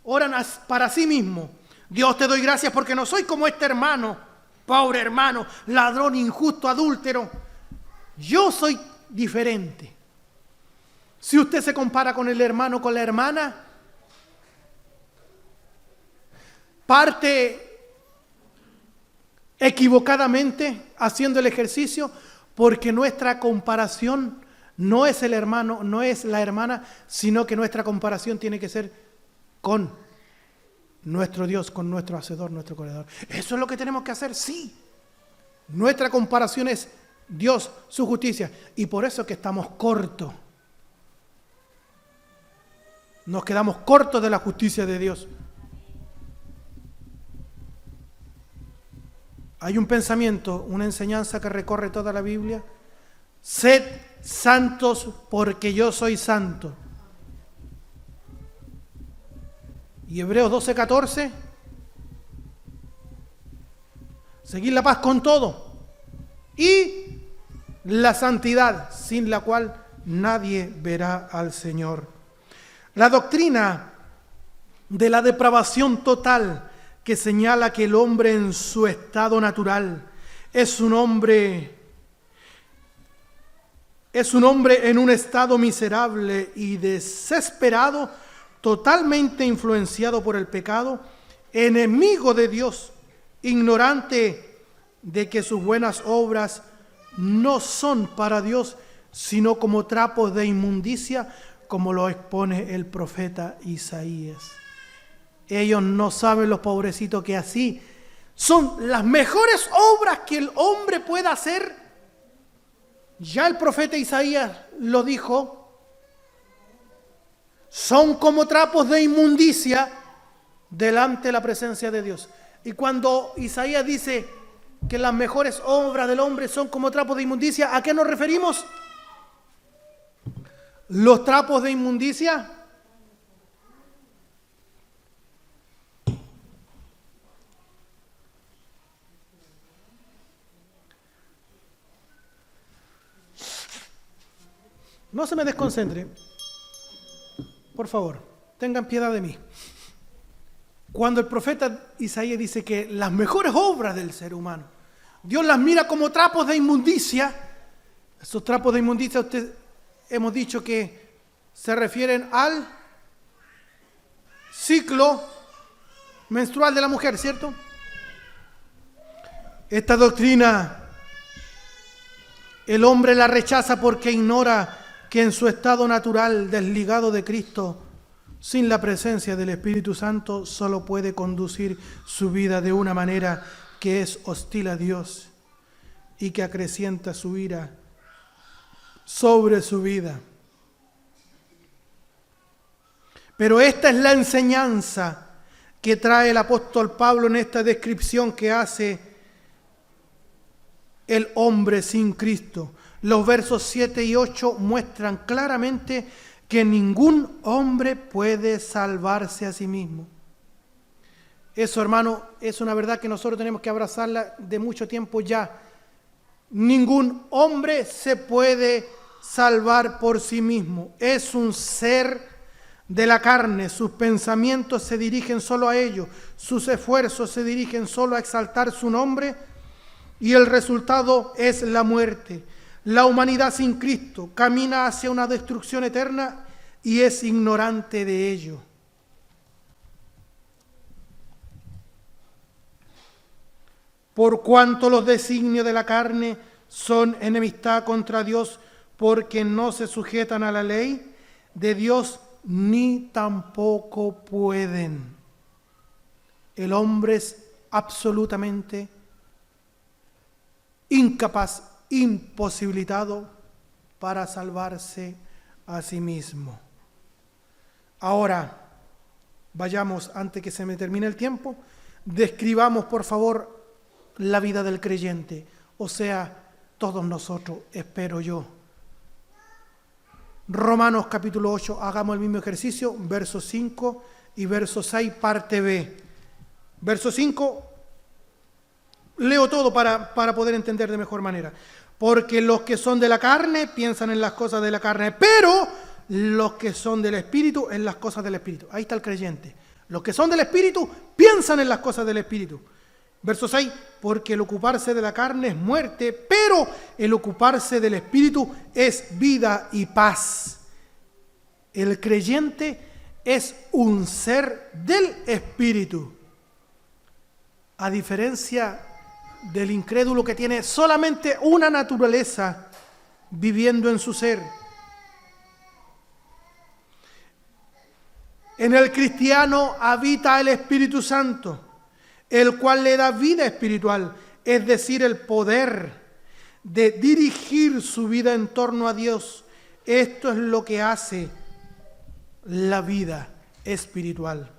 A: oran para sí mismo. Dios, te doy gracias porque no soy como este hermano, pobre hermano, ladrón, injusto, adúltero. Yo soy diferente. Si usted se compara con el hermano, con la hermana, parte equivocadamente haciendo el ejercicio, porque nuestra comparación no es el hermano, no es la hermana, sino que nuestra comparación tiene que ser con nuestro Dios, con nuestro Hacedor, nuestro Creador. Eso es lo que tenemos que hacer, sí. Nuestra comparación es Dios, su justicia, y por eso es que estamos cortos. Nos quedamos cortos de la justicia de Dios. Hay un pensamiento, una enseñanza que recorre toda la Biblia. Sed santos porque yo soy santo. Y Hebreos 12:14, seguid la paz con todo y la santidad, sin la cual nadie verá al Señor. La doctrina de la depravación total, que señala que el hombre en su estado natural es un hombre en un estado miserable y desesperado, totalmente influenciado por el pecado, enemigo de Dios, ignorante de que sus buenas obras no son para Dios, sino como trapos de inmundicia, como lo expone el profeta Isaías. Ellos no saben, los pobrecitos, que así son las mejores obras que el hombre pueda hacer. Ya el profeta Isaías lo dijo. Son como trapos de inmundicia delante de la presencia de Dios. Y cuando Isaías dice que las mejores obras del hombre son como trapos de inmundicia, ¿a qué nos referimos? Los trapos de inmundicia no se me desconcentre, por favor, tengan piedad de mí. Cuando el profeta Isaías dice que las mejores obras del ser humano, Dios las mira como trapos de inmundicia, esos trapos de inmundicia hemos dicho que se refieren al ciclo menstrual de la mujer, ¿cierto? Esta doctrina el hombre la rechaza porque ignora que en su estado natural, desligado de Cristo, sin la presencia del Espíritu Santo, solo puede conducir su vida de una manera que es hostil a Dios y que acrecienta su ira sobre su vida. Pero esta es la enseñanza que trae el apóstol Pablo en esta descripción que hace el hombre sin Cristo. Los versos 7 y 8 muestran claramente que ningún hombre puede salvarse a sí mismo. Eso, hermano, es una verdad que nosotros tenemos que abrazarla de mucho tiempo ya. Ningún hombre se puede salvar por sí mismo. Es un ser de la carne, sus pensamientos se dirigen solo a ello, sus esfuerzos se dirigen solo a exaltar su nombre y el resultado es la muerte. La humanidad sin Cristo camina hacia una destrucción eterna y es ignorante de ello. Por cuanto los designios de la carne son enemistad contra Dios, porque no se sujetan a la ley de Dios, ni tampoco pueden. El hombre es absolutamente incapaz, imposibilitado para salvarse a sí mismo. Ahora, vayamos, antes que se me termine el tiempo, describamos por favor la vida del creyente, o sea, todos nosotros, espero yo. Romanos capítulo 8, hagamos el mismo ejercicio, versos 5 y verso 6, parte B. Verso 5, leo todo para poder entender de mejor manera. Porque los que son de la carne piensan en las cosas de la carne, pero los que son del Espíritu en las cosas del Espíritu. Ahí está el creyente. Los que son del Espíritu piensan en las cosas del Espíritu. Verso 6, porque el ocuparse de la carne es muerte, pero el ocuparse del Espíritu es vida y paz. El creyente es un ser del Espíritu, a diferencia del incrédulo que tiene solamente una naturaleza viviendo en su ser. En el cristiano habita el Espíritu Santo, el cual le da vida espiritual, es decir, el poder de dirigir su vida en torno a Dios. Esto es lo que hace la vida espiritual.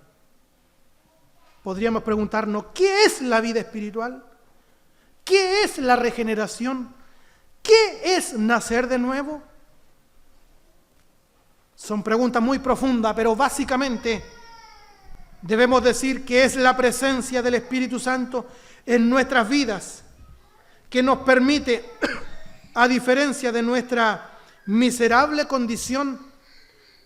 A: Podríamos preguntarnos, ¿qué es la vida espiritual? ¿Qué es la regeneración? ¿Qué es nacer de nuevo? Son preguntas muy profundas, pero básicamente debemos decir que es la presencia del Espíritu Santo en nuestras vidas que nos permite, a diferencia de nuestra miserable condición,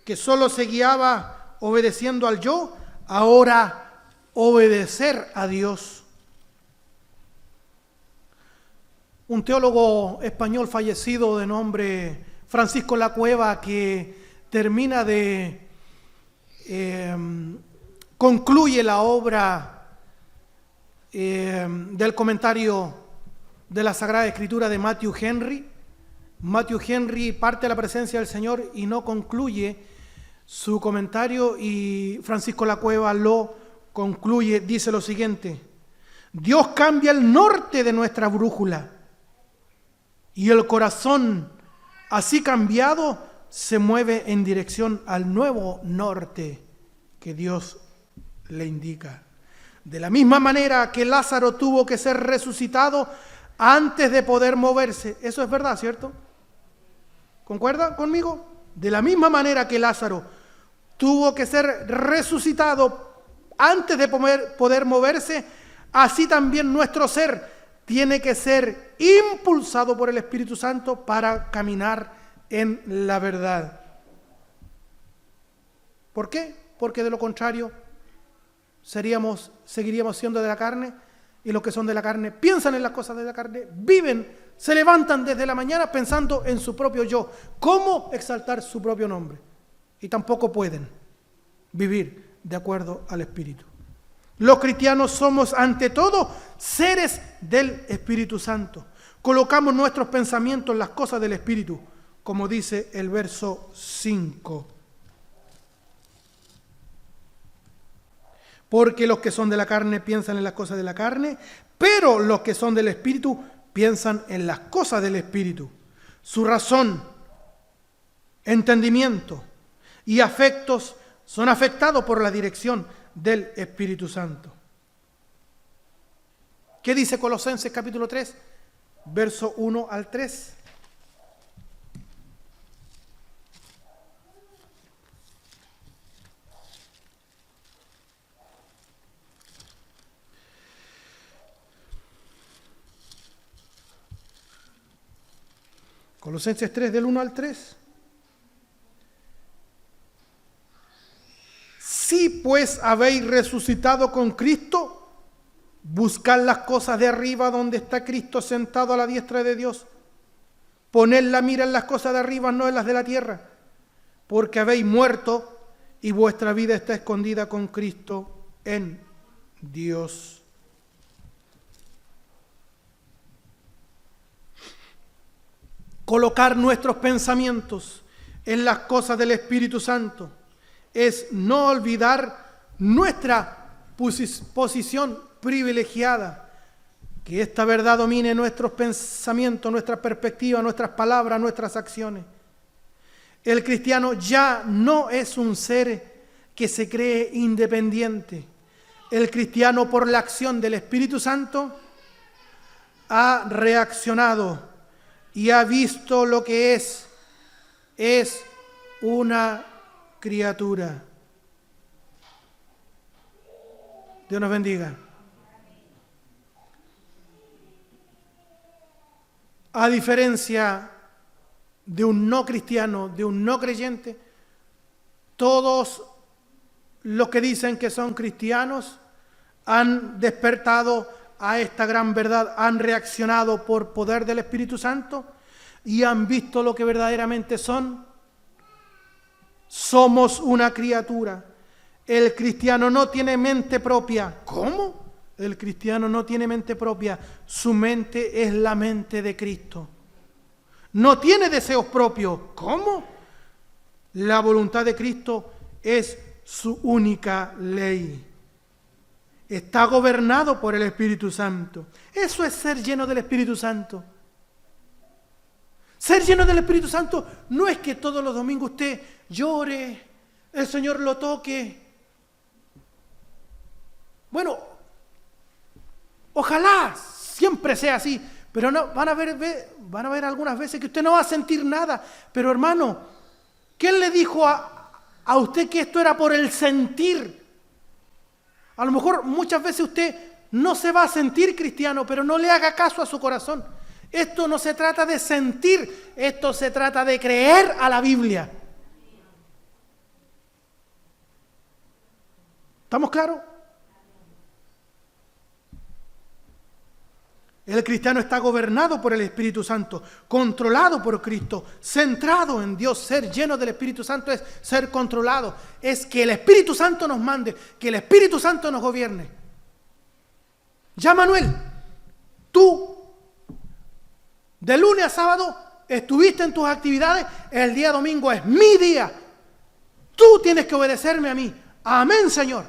A: que solo se guiaba obedeciendo al yo, ahora obedecer a Dios. Un teólogo español fallecido de nombre Francisco Lacueva, que termina de concluye la obra del comentario de la Sagrada Escritura de Matthew Henry. Matthew Henry parte a la presencia del Señor y no concluye su comentario, y Francisco Lacueva lo concluye, dice lo siguiente: Dios cambia el norte de nuestra brújula y el corazón así cambiado se mueve en dirección al nuevo norte que Dios le indica. De la misma manera que Lázaro tuvo que ser resucitado antes de poder moverse. Eso es verdad, ¿cierto? ¿Concuerdan conmigo? De la misma manera que Lázaro tuvo que ser resucitado antes de poder moverse, así también nuestro ser tiene que ser impulsado por el Espíritu Santo para caminar en la verdad. ¿Por qué? Porque de lo contrario seguiríamos siendo de la carne, y los que son de la carne piensan en las cosas de la carne, viven, se levantan desde la mañana pensando en su propio yo, cómo exaltar su propio nombre, y tampoco pueden vivir de acuerdo al Espíritu. Los cristianos somos ante todo seres del Espíritu Santo. Colocamos nuestros pensamientos en las cosas del Espíritu, como dice el verso 5. Porque los que son de la carne piensan en las cosas de la carne, pero los que son del Espíritu piensan en las cosas del Espíritu. Su razón, entendimiento y afectos son afectados por la dirección del Espíritu Santo. ¿Qué dice Colosenses capítulo 3, verso 1 al 3? Colosenses 3, del 1 al 3. Si pues habéis resucitado con Cristo, buscad las cosas de arriba donde está Cristo sentado a la diestra de Dios. Poned la mira en las cosas de arriba, no en las de la tierra, porque habéis muerto y vuestra vida está escondida con Cristo en Dios. Colocar nuestros pensamientos en las cosas del Espíritu Santo es no olvidar nuestra posición privilegiada, que esta verdad domine nuestros pensamientos, nuestra perspectiva, nuestras palabras, nuestras acciones. El cristiano ya no es un ser que se cree independiente. El cristiano, por la acción del Espíritu Santo, ha reaccionado y ha visto lo que es una criatura. Dios nos bendiga. A diferencia de un no cristiano, de un no creyente, todos los que dicen que son cristianos han despertado a esta gran verdad, han reaccionado por poder del Espíritu Santo y han visto lo que verdaderamente son. Somos una criatura. El cristiano no tiene mente propia. ¿Cómo? El cristiano no tiene mente propia. Su mente es la mente de Cristo. No tiene deseos propios. ¿Cómo? La voluntad de Cristo es su única ley. Está gobernado por el Espíritu Santo. Eso es ser lleno del Espíritu Santo. Ser lleno del Espíritu Santo no es que todos los domingos usted llore, el Señor lo toque. Bueno, ojalá siempre sea así. Pero no, van a ver algunas veces que usted no va a sentir nada. Pero hermano, ¿quién le dijo a usted que esto era por el sentir? A lo mejor muchas veces usted no se va a sentir cristiano, pero no le haga caso a su corazón. Esto no se trata de sentir, esto se trata de creer a la Biblia. ¿Estamos claros? El cristiano está gobernado por el Espíritu Santo, controlado por Cristo, centrado en Dios. Ser lleno del Espíritu Santo es ser controlado. Es que el Espíritu Santo nos mande, que el Espíritu Santo nos gobierne. Ya, Manuel, tú de lunes a sábado estuviste en tus actividades, el día domingo es mi día. Tú tienes que obedecerme a mí. Amén, Señor.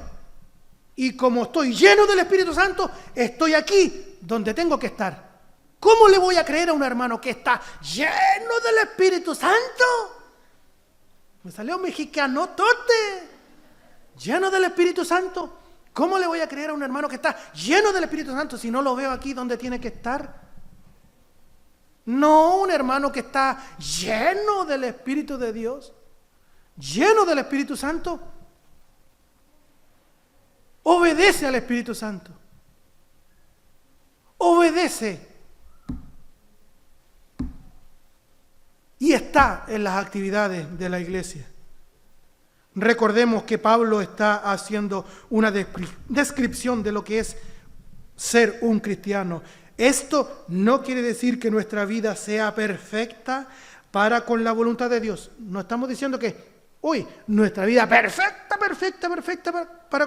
A: Y como estoy lleno del Espíritu Santo, estoy aquí donde tengo que estar. ¿Cómo le voy a creer a un hermano que está lleno del Espíritu Santo? Me salió mexicano tote. Lleno del Espíritu Santo. ¿Cómo le voy a creer a un hermano que está lleno del Espíritu Santo si no lo veo aquí donde tiene que estar? No, un hermano que está lleno del Espíritu de Dios, lleno del Espíritu Santo, obedece al Espíritu Santo. Obedece. Y está en las actividades de la iglesia. Recordemos que Pablo está haciendo una descripción de lo que es ser un cristiano. Esto no quiere decir que nuestra vida sea perfecta para con la voluntad de Dios. No estamos diciendo que, nuestra vida perfecta para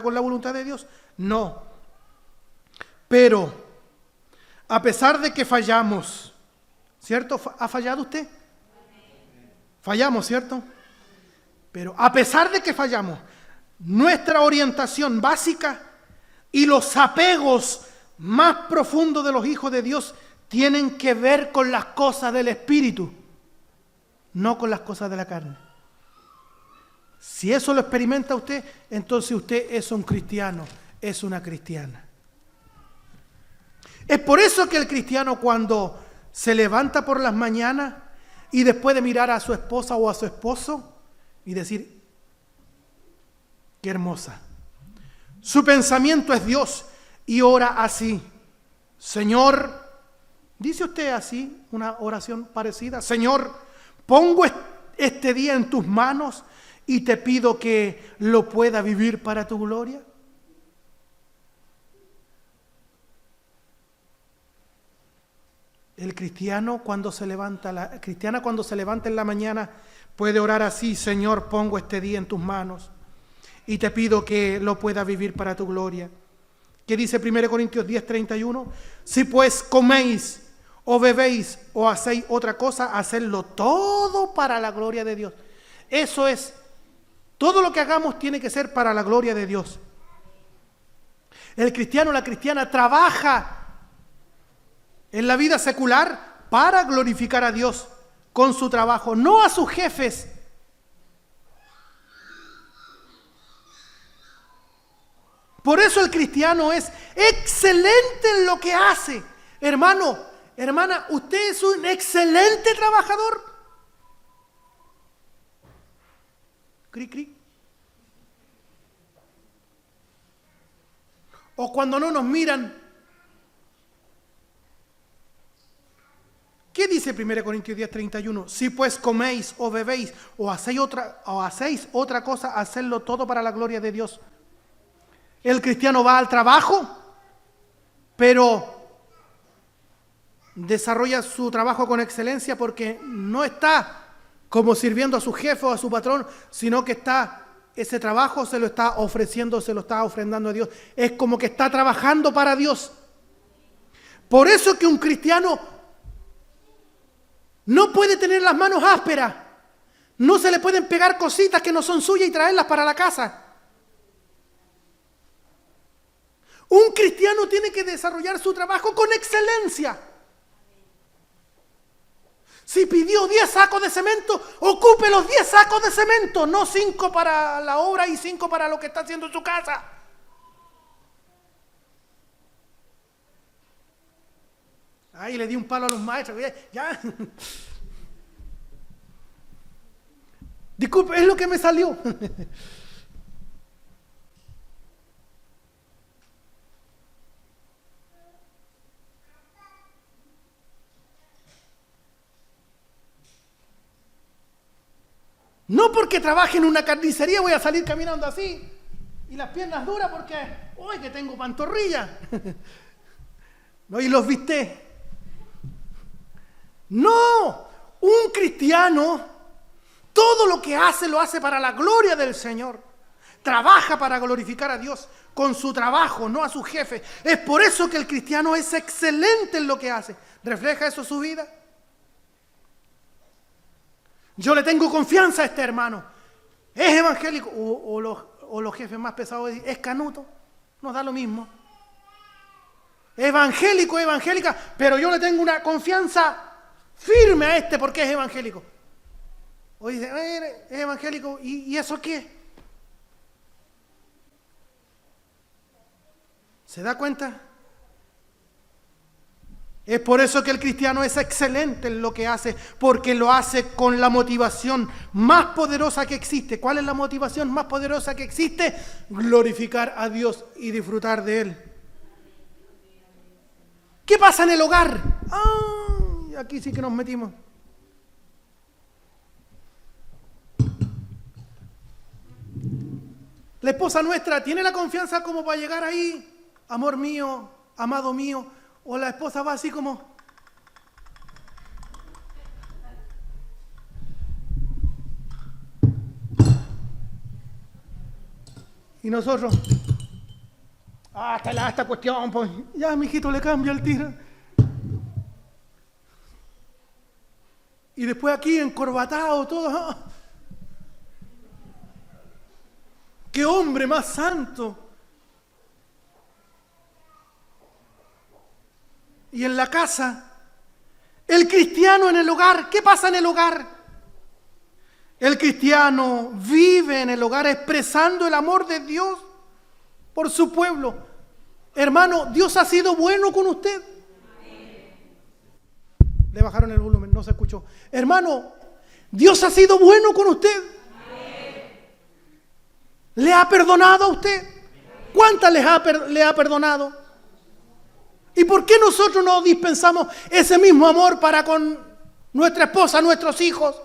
A: con la voluntad de Dios. No. Pero, a pesar de que fallamos, ¿cierto? ¿Ha fallado usted? Fallamos, ¿cierto? Pero a pesar de que fallamos, nuestra orientación básica y los apegos más profundos de los hijos de Dios tienen que ver con las cosas del Espíritu, no con las cosas de la carne. Si eso lo experimenta usted, entonces usted es un cristiano, es una cristiana. Es por eso que el cristiano, cuando se levanta por las mañanas y después de mirar a su esposa o a su esposo y decir, qué hermosa, su pensamiento es Dios y ora así: Señor, dice usted así una oración parecida: Señor, pongo este día en tus manos y te pido que lo pueda vivir para tu gloria. El cristiano cuando se levanta, la cristiana cuando se levanta en la mañana puede orar así: Señor, pongo este día en tus manos y te pido que lo pueda vivir para tu gloria. ¿Qué dice 1 Corintios 10:31? Si pues coméis o bebéis o hacéis otra cosa, hacedlo todo para la gloria de Dios. Eso es, todo lo que hagamos tiene que ser para la gloria de Dios. El cristiano o la cristiana trabaja en la vida secular para glorificar a Dios con su trabajo, no a sus jefes. Por eso el cristiano es excelente en lo que hace. Hermano, hermana, usted es un excelente trabajador. Cri, cri. O cuando no nos miran, ¿qué dice 1 Corintios 10:31? Si pues coméis o bebéis o hacéis otra cosa, hacedlo todo para la gloria de Dios. El cristiano va al trabajo, pero desarrolla su trabajo con excelencia porque no está como sirviendo a su jefe o a su patrón, sino que ese trabajo se lo está ofreciendo, se lo está ofrendando a Dios. Es como que está trabajando para Dios. Por eso que un cristiano no puede tener las manos ásperas. No se le pueden pegar cositas que no son suyas y traerlas para la casa. Un cristiano tiene que desarrollar su trabajo con excelencia. Si pidió 10 sacos de cemento, ocupe los 10 sacos de cemento, no 5 para la obra y 5 para lo que está haciendo en su casa. Ahí le di un palo a los maestros. Ya. Disculpe, es lo que me salió. No porque trabaje en una carnicería voy a salir caminando así y las piernas duras porque hoy que tengo pantorrilla. No, y los viste. No, un cristiano todo lo que hace lo hace para la gloria del Señor. Trabaja para glorificar a Dios con su trabajo, no a su jefe. Es por eso que el cristiano es excelente en lo que hace. ¿Refleja eso su vida? Yo le tengo confianza a este hermano. Es evangélico. O los jefes más pesados dicen, es canuto. Nos da lo mismo. Evangélico, evangélica, pero yo le tengo una confianza firme a este porque es evangélico. O dice, es evangélico, ¿y eso qué? ¿Se da cuenta? Es por eso que el cristiano es excelente en lo que hace, porque lo hace con la motivación más poderosa que existe. ¿Cuál es la motivación más poderosa que existe? Glorificar a Dios y disfrutar de Él. ¿Qué pasa en el hogar? Aquí sí que nos metimos. La esposa nuestra tiene la confianza como para llegar ahí, amor mío, amado mío, o la esposa va así como... Y nosotros... esta cuestión, pues ya mijito le cambia el tiro. Y después aquí encorbatado todo. ¡Qué hombre más santo! Y en la casa, el cristiano en el hogar, ¿qué pasa en el hogar? El cristiano vive en el hogar expresando el amor de Dios por su pueblo. Hermano, Dios ha sido bueno con usted. Le bajaron el volumen, no se escuchó. Hermano, Dios ha sido bueno con usted. ¿Le ha perdonado a usted? ¿Cuántas le ha perdonado? ¿Y por qué nosotros no dispensamos ese mismo amor para con nuestra esposa, nuestros hijos?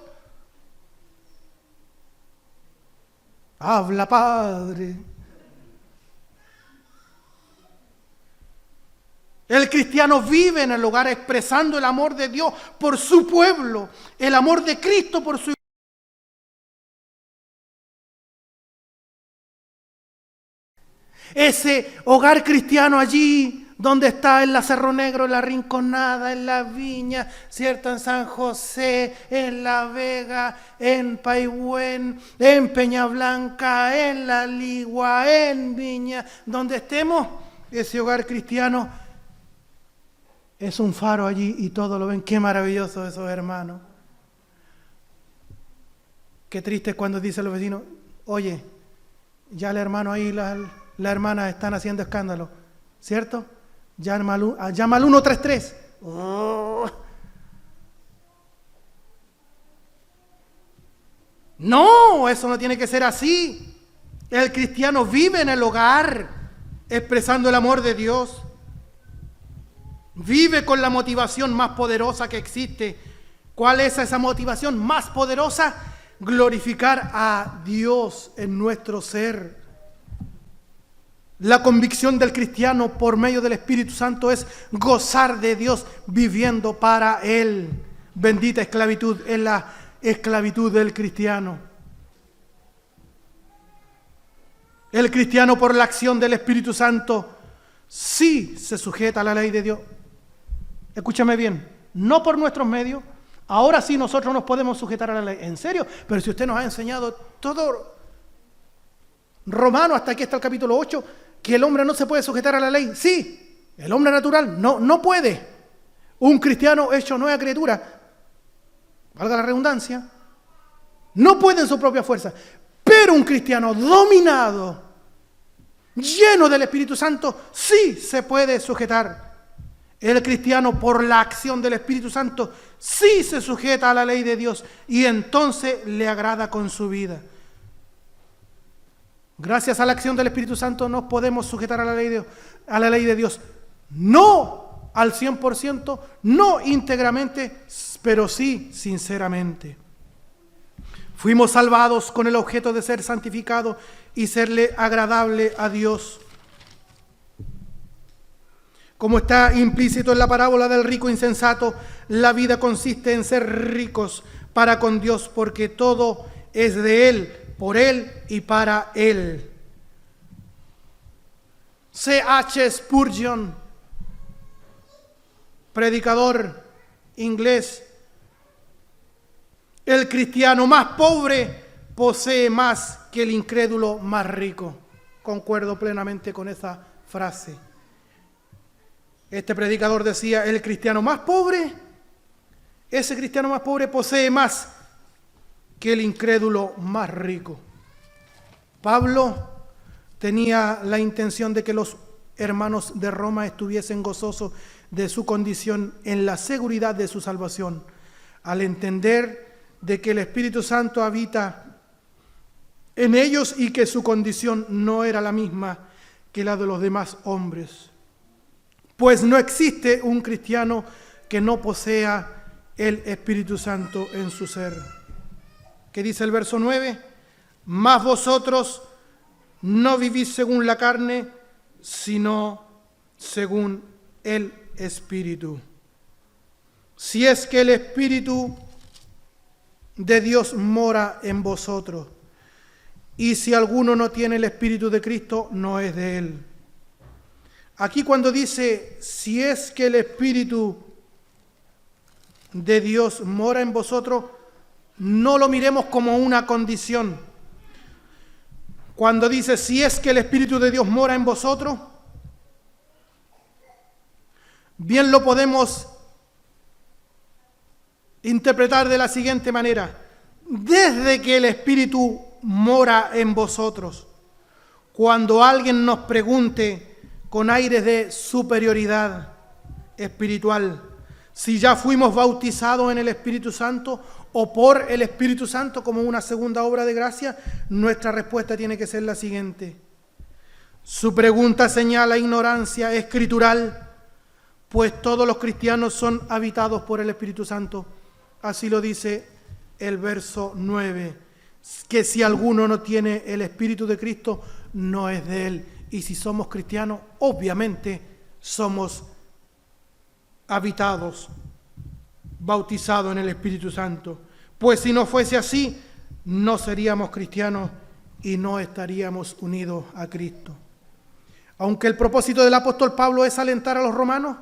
A: Habla, Padre. El cristiano vive en el hogar expresando el amor de Dios por su pueblo, el amor de Cristo por su ese hogar cristiano allí donde está en la Cerro Negro, en la Rinconada, en la Viña, ¿cierto? En San José, en La Vega, en Paihuén, en Peñablanca, en La Ligua, en Viña, donde estemos, ese hogar cristiano es un faro allí y todos lo ven. Qué maravilloso esos hermanos. Qué triste es cuando dicen los vecinos, oye, ya el hermano ahí, las hermanas están haciendo escándalo, ¿cierto? Llama al 133. Oh. No, eso no tiene que ser así. El cristiano vive en el hogar, expresando el amor de Dios. Vive con la motivación más poderosa que existe. ¿Cuál es esa motivación más poderosa? Glorificar a Dios en nuestro ser. La convicción del cristiano por medio del Espíritu Santo es gozar de Dios viviendo para Él. Bendita esclavitud es la esclavitud del cristiano. El cristiano por la acción del Espíritu Santo sí se sujeta a la ley de Dios. Escúchame bien, no por nuestros medios. Ahora sí nosotros nos podemos sujetar a la ley. ¿En serio? Pero si usted nos ha enseñado todo Romano, hasta aquí está el capítulo 8, que el hombre no se puede sujetar a la ley. Sí, el hombre natural no puede. Un cristiano hecho nueva criatura, valga la redundancia, no puede en su propia fuerza. Pero un cristiano dominado, lleno del Espíritu Santo, sí se puede sujetar. El cristiano, por la acción del Espíritu Santo, sí se sujeta a la ley de Dios y entonces le agrada con su vida. Gracias a la acción del Espíritu Santo nos podemos sujetar a la ley de Dios. No al 100%, no íntegramente, pero sí sinceramente. Fuimos salvados con el objeto de ser santificados y serle agradable a Dios. Como está implícito en la parábola del rico insensato, la vida consiste en ser ricos para con Dios, porque todo es de Él, por Él y para Él. C.H. Spurgeon, predicador inglés: el cristiano más pobre posee más que el incrédulo más rico. Concuerdo plenamente con esa frase. Este predicador decía: el cristiano más pobre, ese cristiano más pobre posee más que el incrédulo más rico. Pablo tenía la intención de que los hermanos de Roma estuviesen gozosos de su condición en la seguridad de su salvación, al entender de que el Espíritu Santo habita en ellos y que su condición no era la misma que la de los demás hombres. Pues no existe un cristiano que no posea el Espíritu Santo en su ser. ¿Qué dice el verso 9? Mas vosotros no vivís según la carne, sino según el Espíritu. Si es que el Espíritu de Dios mora en vosotros, y si alguno no tiene el Espíritu de Cristo, no es de Él. Aquí cuando dice, si es que el Espíritu de Dios mora en vosotros, no lo miremos como una condición. Cuando dice, si es que el Espíritu de Dios mora en vosotros, bien lo podemos interpretar de la siguiente manera: desde que el Espíritu mora en vosotros, cuando alguien nos pregunte con aires de superioridad espiritual si ya fuimos bautizados en el Espíritu Santo o por el Espíritu Santo como una segunda obra de gracia, nuestra respuesta tiene que ser la siguiente: su pregunta señala ignorancia escritural, pues todos los cristianos son habitados por el Espíritu Santo. Así lo dice el verso 9, que si alguno no tiene el Espíritu de Cristo, no es de Él. Y si somos cristianos, obviamente somos habitados, bautizados en el Espíritu Santo. Pues si no fuese así, no seríamos cristianos y no estaríamos unidos a Cristo. Aunque el propósito del apóstol Pablo es alentar a los romanos,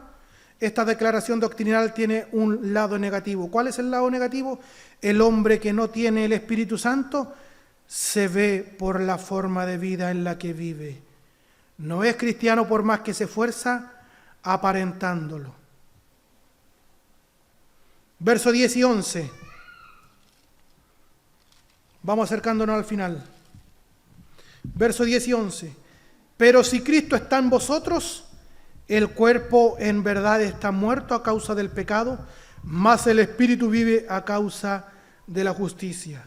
A: esta declaración doctrinal tiene un lado negativo. ¿Cuál es el lado negativo? El hombre que no tiene el Espíritu Santo se ve por la forma de vida en la que vive. No es cristiano por más que se esfuerza aparentándolo. Verso 10 y 11. Vamos acercándonos al final. Verso 10 y 11. Pero si Cristo está en vosotros, el cuerpo en verdad está muerto a causa del pecado, mas el Espíritu vive a causa de la justicia.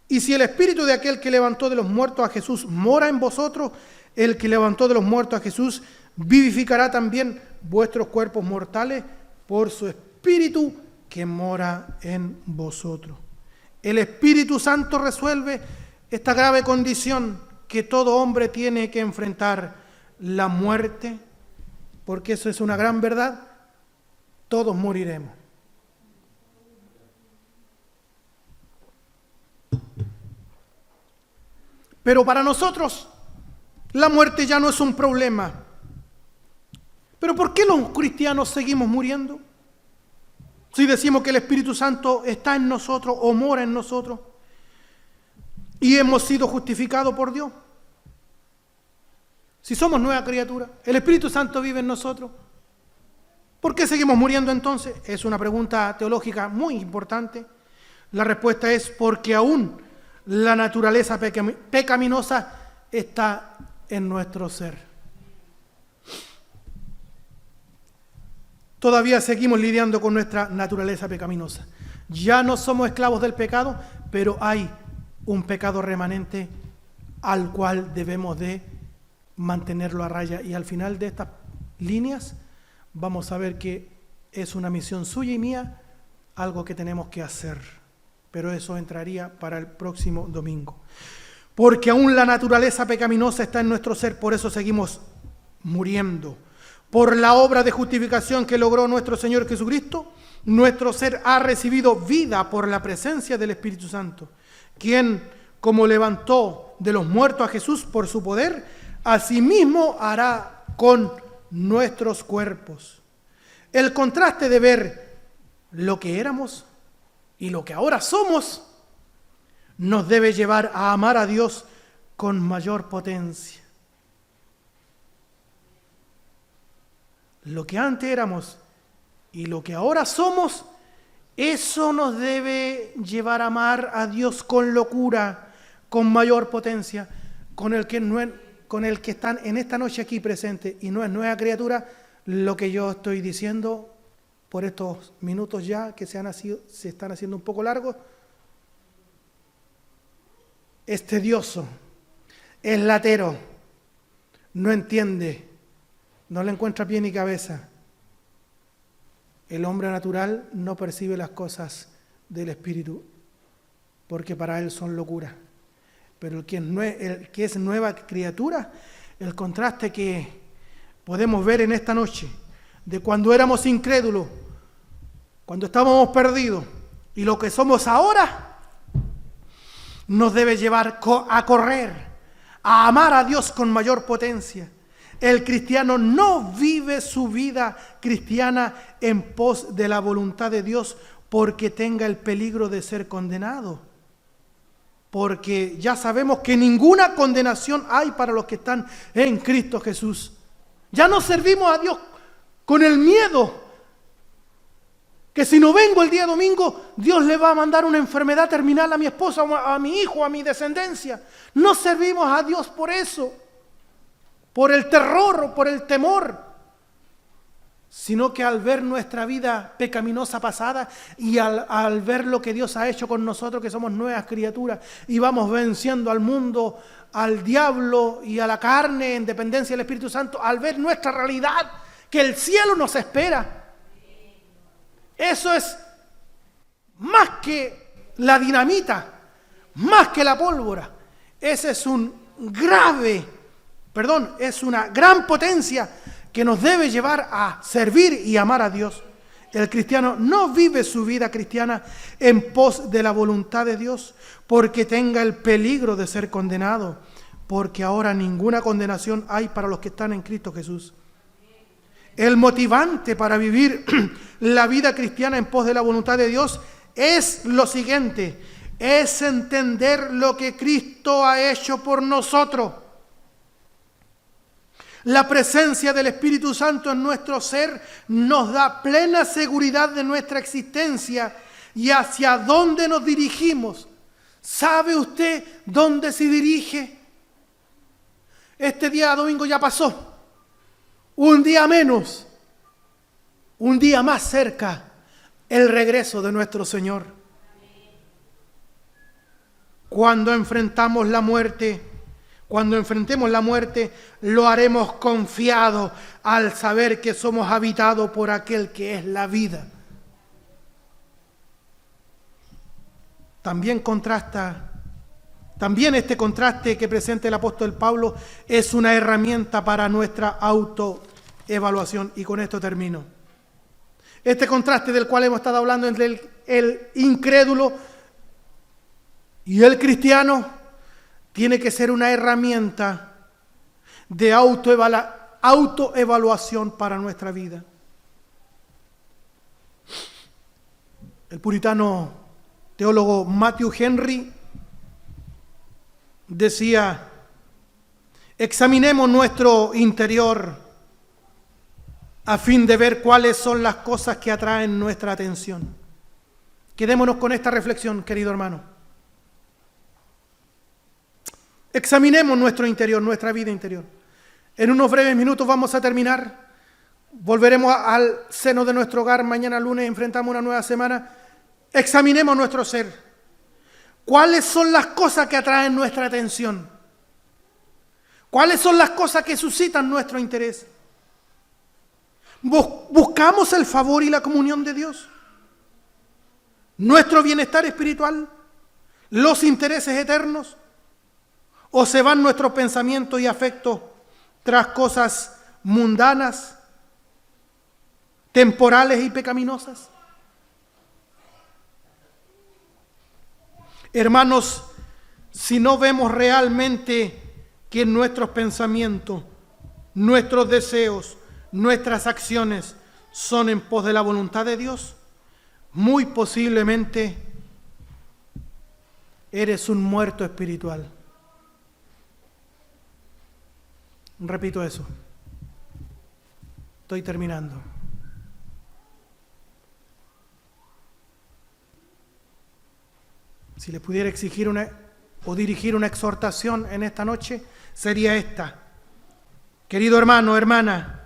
A: Y si el Espíritu de aquel que levantó de los muertos a Jesús mora en vosotros, el que levantó de los muertos a Jesús vivificará también vuestros cuerpos mortales por su Espíritu que mora en vosotros. El Espíritu Santo resuelve esta grave condición que todo hombre tiene que enfrentar: la muerte, porque eso es una gran verdad. Todos moriremos. Pero para nosotros la muerte ya no es un problema. ¿Pero por qué los cristianos seguimos muriendo? Si decimos que el Espíritu Santo está en nosotros o mora en nosotros y hemos sido justificados por Dios. Si somos nueva criatura, el Espíritu Santo vive en nosotros, ¿por qué seguimos muriendo entonces? Es una pregunta teológica muy importante. La respuesta es porque aún la naturaleza pecaminosa está en nuestro ser. Todavía seguimos lidiando con nuestra naturaleza pecaminosa. Ya no somos esclavos del pecado, pero hay un pecado remanente al cual debemos de mantenerlo a raya. Y al final de estas líneas vamos a ver que es una misión suya y mía, algo que tenemos que hacer. Pero eso entraría para el próximo domingo. Porque aún la naturaleza pecaminosa está en nuestro ser, por eso seguimos muriendo. Por la obra de justificación que logró nuestro Señor Jesucristo, nuestro ser ha recibido vida por la presencia del Espíritu Santo, quien, como levantó de los muertos a Jesús por su poder, asimismo hará con nuestros cuerpos. El contraste de ver lo que éramos y lo que ahora somos nos debe llevar a amar a Dios con mayor potencia. Lo que antes éramos y lo que ahora somos, eso nos debe llevar a amar a Dios con locura, con mayor potencia, con el que están en esta noche aquí presentes y no es nueva criatura. Lo que yo estoy diciendo por estos minutos ya que se están haciendo un poco largos, es tedioso, es latero, no entiende, no le encuentra pie ni cabeza. El hombre natural no percibe las cosas del Espíritu, porque para él son locura. Pero el que es nueva criatura, el contraste que podemos ver en esta noche, de cuando éramos incrédulos, cuando estábamos perdidos, y lo que somos ahora, nos debe llevar a correr, a amar a Dios con mayor potencia. El cristiano no vive su vida cristiana en pos de la voluntad de Dios porque tenga el peligro de ser condenado. Porque ya sabemos que ninguna condenación hay para los que están en Cristo Jesús. Ya no servimos a Dios con el miedo que si no vengo el día domingo, Dios le va a mandar una enfermedad terminal a mi esposa, a mi hijo, a mi descendencia. No servimos a Dios por eso, por el terror o por el temor, sino que al ver nuestra vida pecaminosa pasada y al ver lo que Dios ha hecho con nosotros, que somos nuevas criaturas y vamos venciendo al mundo, al diablo y a la carne en dependencia del Espíritu Santo, al ver nuestra realidad, que el cielo nos espera. Eso es más que la dinamita, más que la pólvora. Ese es es una gran potencia que nos debe llevar a servir y amar a Dios. El cristiano no vive su vida cristiana en pos de la voluntad de Dios porque tenga el peligro de ser condenado, porque ahora ninguna condenación hay para los que están en Cristo Jesús. El motivante para vivir la vida cristiana en pos de la voluntad de Dios es lo siguiente: es entender lo que Cristo ha hecho por nosotros. La presencia del Espíritu Santo en nuestro ser nos da plena seguridad de nuestra existencia y hacia dónde nos dirigimos. ¿Sabe usted dónde se dirige? Este día domingo ya pasó. Un día menos, un día más cerca, el regreso de nuestro Señor. Cuando enfrentemos la muerte, lo haremos confiado al saber que somos habitados por aquel que es la vida. También este contraste que presenta el apóstol Pablo es una herramienta para nuestra autoevaluación. Y con esto termino. Este contraste del cual hemos estado hablando entre el incrédulo y el cristiano tiene que ser una herramienta de autoevaluación para nuestra vida. El puritano teólogo Matthew Henry decía: examinemos nuestro interior a fin de ver cuáles son las cosas que atraen nuestra atención. Quedémonos con esta reflexión, querido hermano. Examinemos nuestro interior, nuestra vida interior. En unos breves minutos vamos a terminar volveremos al seno de nuestro hogar, mañana lunes enfrentamos una nueva semana. Examinemos nuestro ser. ¿Cuáles son las cosas que atraen nuestra atención? ¿Cuáles son las cosas que suscitan nuestro interés? ¿Buscamos el favor y la comunión de Dios? ¿Nuestro bienestar espiritual? ¿Los intereses eternos? ¿O se van nuestros pensamientos y afectos tras cosas mundanas, temporales y pecaminosas? Hermanos, si no vemos realmente que nuestros pensamientos, nuestros deseos, nuestras acciones son en pos de la voluntad de Dios, muy posiblemente eres un muerto espiritual. Repito eso. Estoy terminando. Si le pudiera exigir o dirigir una exhortación en esta noche, sería esta. Querido hermano, hermana,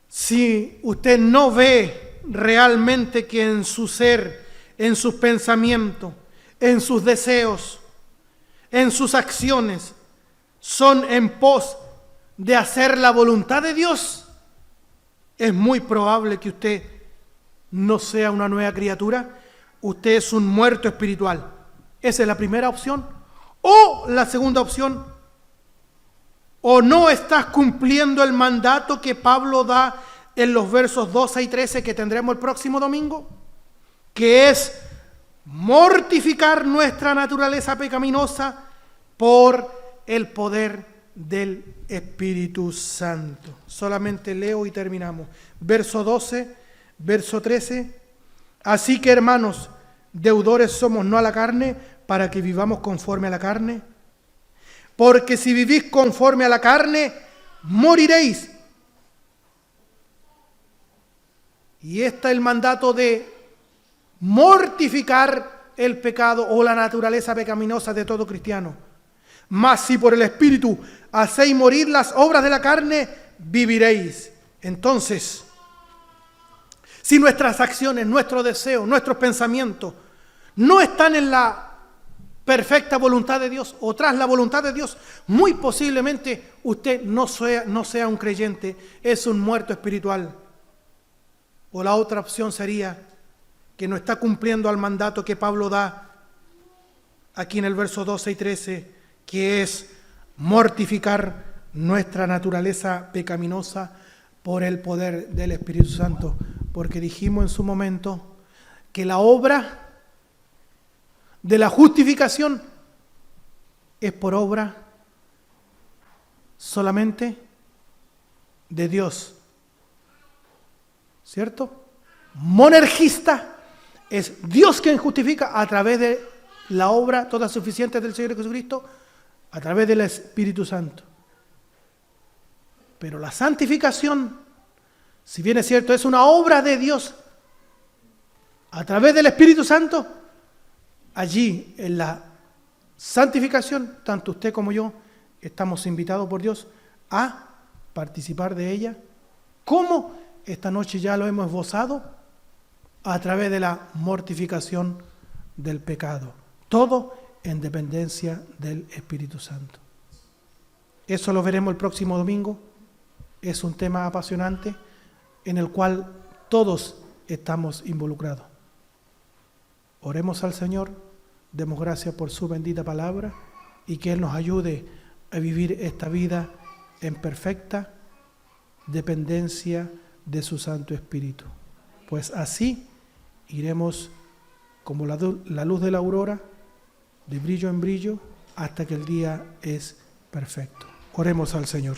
A: si usted no ve realmente que en su ser, en sus pensamientos, en sus deseos, en sus acciones, son en pos de hacer la voluntad de Dios, es muy probable que usted no sea una nueva criatura. Usted es un muerto espiritual. Esa es la primera opción. O la segunda opción, o no estás cumpliendo el mandato que Pablo da en los versos 12 y 13 que tendremos el próximo domingo, que es mortificar nuestra naturaleza pecaminosa por el poder del Espíritu Santo. Solamente leo y terminamos. Verso 12, verso 13. Así que, hermanos, deudores somos no a la carne, para que vivamos conforme a la carne. Porque si vivís conforme a la carne, moriréis. Y este es el mandato de mortificar el pecado o la naturaleza pecaminosa de todo cristiano. Mas si por el Espíritu hacéis morir las obras de la carne, viviréis. Entonces, si nuestras acciones, nuestros deseos, nuestros pensamientos no están en la perfecta voluntad de Dios o tras la voluntad de Dios, muy posiblemente usted no sea un creyente, es un muerto espiritual. O la otra opción sería que no está cumpliendo al mandato que Pablo da aquí en el verso 12 y 13, que es mortificar nuestra naturaleza pecaminosa por el poder del Espíritu Santo. Porque dijimos en su momento que la obra de la justificación es por obra solamente de Dios. ¿Cierto? Monergista es Dios quien justifica a través de la obra toda suficiente del Señor Jesucristo, a través del Espíritu Santo. Pero la santificación, si bien es cierto, es una obra de Dios a través del Espíritu Santo. Allí, en la santificación, tanto usted como yo estamos invitados por Dios a participar de ella. ¿Cómo? Esta noche ya lo hemos esbozado, a través de la mortificación del pecado. Todo en dependencia del Espíritu Santo. Eso lo veremos el próximo domingo. Es un tema apasionante en el cual todos estamos involucrados. Oremos al Señor, demos gracias por su bendita palabra y que Él nos ayude a vivir esta vida en perfecta dependencia de su Santo Espíritu. Pues así iremos como la luz de la aurora, de brillo en brillo, hasta que el día es perfecto. Oremos al Señor.